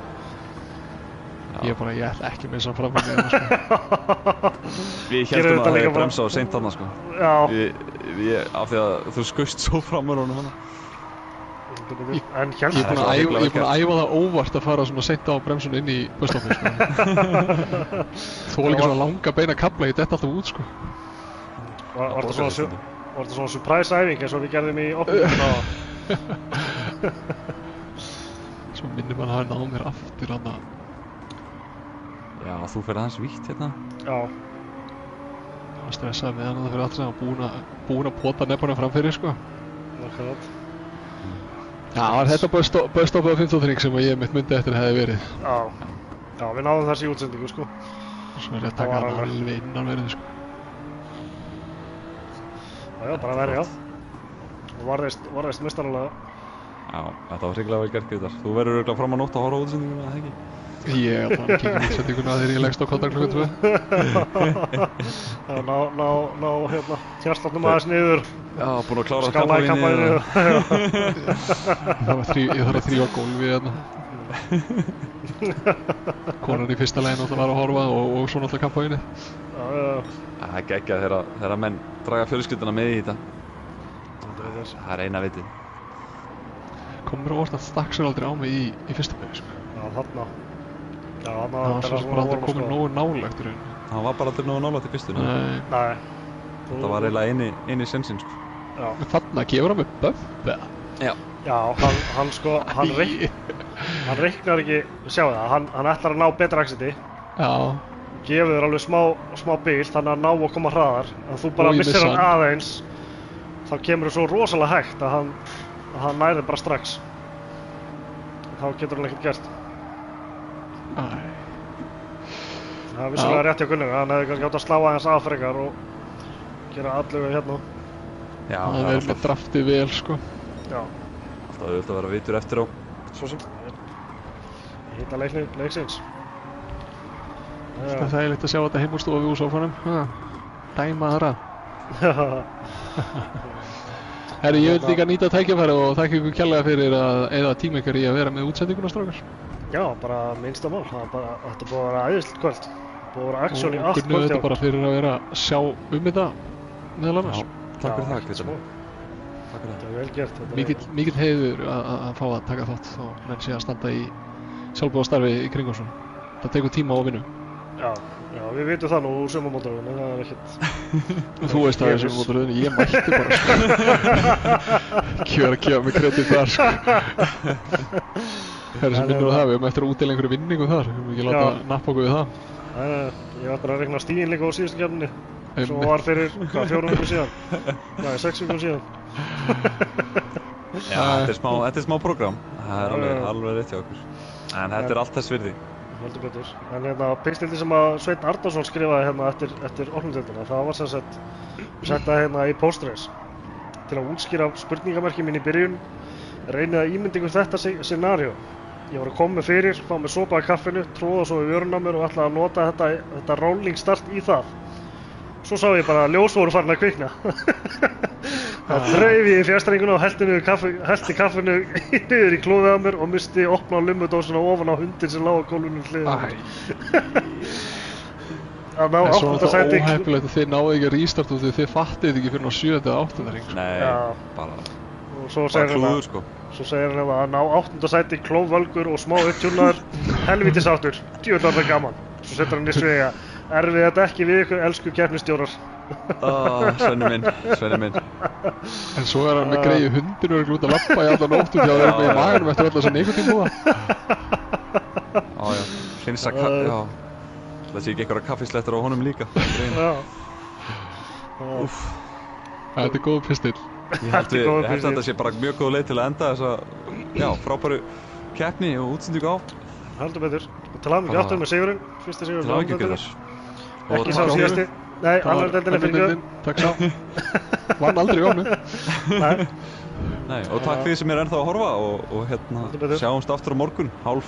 Ég ætla ekki með þess að framfæða með það, sko. Við héldum að það hefði bremsað á seint þarna, sko. Já. Af því að þú skaust svo fram úr honum hana. En Ég er búinn að æfa það óvart að fara svona seint á bremsun inn í busstoppið, sko. Þó líka svona langa beina kafla, ég detta alltaf út, sko. Var þetta svona surprise æfing eins og við gerðum í opninguna á? Svo minnir mann að hafa náð mér aftur hann að... Já, þú fyrir aðeins vítt hérna. Já. Það var stressað með hann að það fyrir alltaf að búinn að pota nefnarna framfyrir, sko. Akkurat. Já, var þetta börstoppið á 15. hring sem ég mitt myndi eftir hefði verið. Já, við náðum þessi í útsendingu, sko. Svo er ég að taka hann alveg innan verið, sko. Já, bara verið, já. Og varðist mestaralega. Já, þetta var hrikalega vel gert, Grétar. Þú verður örugglega fram á nótt að horfa á útsendinguna, eða ekki? Ég ætla að kíkja í útsendinguna þegar ég leggst á kontak klukkan 2. Já, ná hjartslátnum aðeins niður. Já, búinn að klára skála í kampæninu. Ég þarf að þrífa gólfið hérna. Konan í fyrsta leginn alltaf var að horfa og svo náttúrulega kampæninu. Það er geggjað þegar menn draga fjölskylduna með í þetta. Það er eina vitið. Komur á orðan stakk sér aldrei á mig í fyrsta beigju, sko. Já, þarna. Það var svo sem bara aldrei komið nógu nálægt í rauninni. Það var bara aldrei nógu nálægt í fyrstuna. Nei. Þetta var eiginlega eini sensinn, sko. Já. Þarna gefur hann með bömb, eða? Já, hann reiknar ekki, sjáu það, hann ætlar að ná betra axiti. Já. Gefur þér alveg smá bil, þannig að ná að koma hraðar. En þú bara missir hann aðeins, þá kemur það svo rosalega hægt að hann nærði bara strax. þá getur hann ekkert gert. Æ, Það er vissulega rétt hjá Gunnar, hann hefði kannski átt að slá aðeins af frekar og gera allugu hérna. Já, það það er er með draftið vel, sko. Já, alltaf auðvitað að vera vitur eftir á. svo sem. Hitta leiksins. Það er þægilegt að sjá þetta heim úr stofu úr sófanum. Dæma aðra. Herri, ég vil líka nýta tækifæri og þakka ykkur kærlega fyrir að eyða tíma ykkar í að vera með útsendinguna, strákar. Já, bara minnsta mál. Þetta er búið að vera æðislegt kvöld. Búið að vera action í Og allt Gunnu kvöld þetta bara fyrir að vera að sjá þetta meðal annars. Takk fyrir það, ekkert Kristján. smá. Takk fyrir það. Þetta er vel gert. Þetta er- Mikill heiður að fá að taka þátt þá menn sé að standa í sjálfboða starfi í kringum svona. Það tekur tíma og vinnu. Já, við vitum það nú úr sumamótaröðinu, það er ekkert... Þú veist það er sem mótaröðinu, ég mætti bara sko. Ekki vera að gefa mig kredit þar sko. Það er sem minnur á það, við höfum eftir að útdeila einhverju vinningu þar. Við höfum ekki láta nappa okkur við það. Ég var bara að reikna stíginn líka á síðustu keppninni. Svo Einmitt. var fyrir, 4 vikur síðan? Nei, 6 vikur síðan. Já, þetta er smá prógram. Það er alveg rétt hjá okkur. En þetta er allt þess virði. Heldur betur. En hérna, pistildi sem að Sveinn Arnarsson skrifaði hérna eftir opnumdeildina, það var sem sagt setta hérna í post-race til að útskýra spurningamerki mín í byrjun, reynið að ímyndingu þetta scenario. Ég var að koma með fyrir, fá með sopa af kaffinu, tróða svo í vöruna mér og ætlaði að nota þetta rolling start í það. Svo sá ég bara að ljós voru farin að kvikna. Það þreif ég í fjærstæringuna og hellti kaffinu niður í klófið á mér og misti opna lummudósina ofan á hundin sem lá á gólfinu hliðina. Að ná En svo 8. er þetta sæti. óheppilegt að þið náðu ekki að restart og þið fattið ekki fyrir á 7. eða 8. ring. Nei, Já. bara Og svo segir hann klúður sko. að ná 8. sæti, klófvölgur og smá upptjúnaður, helvítis áttur, djúvill var það gaman. Svo setur hann í svega, erfið þetta ekki við ykkur, elsku keppnisstjórar. Svenni minn. En svo er hann með greiði hundinu og er út að lappa í allan nóttu því að það er með í maganum eftir alltaf sem einhvern tíma búða. Já, hreinsa já. Það sé ekki einhverja kaffislettur á honum líka. Já. Þetta er góð pistill. Ég held að þetta sé bara mjög góð leið til að enda þessa frábæru keppni og útsendingu á. Heldur betur. Og til hamingju aftur með sigurinn, fyrsti sigurinn. Til hamingju Gunnar. Ekki sá síðasti. Nei, annar deildin er fyrir göð. Takk sá. Vann aldrei í ofnu. Nei, og takk því sem er ennþá að horfa og Heldur betur. sjáumst aftur á morgun, hálf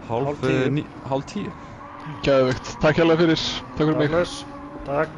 10. Geðveikt. Takk hérlega fyrir. Takk fyrir mig. Takk.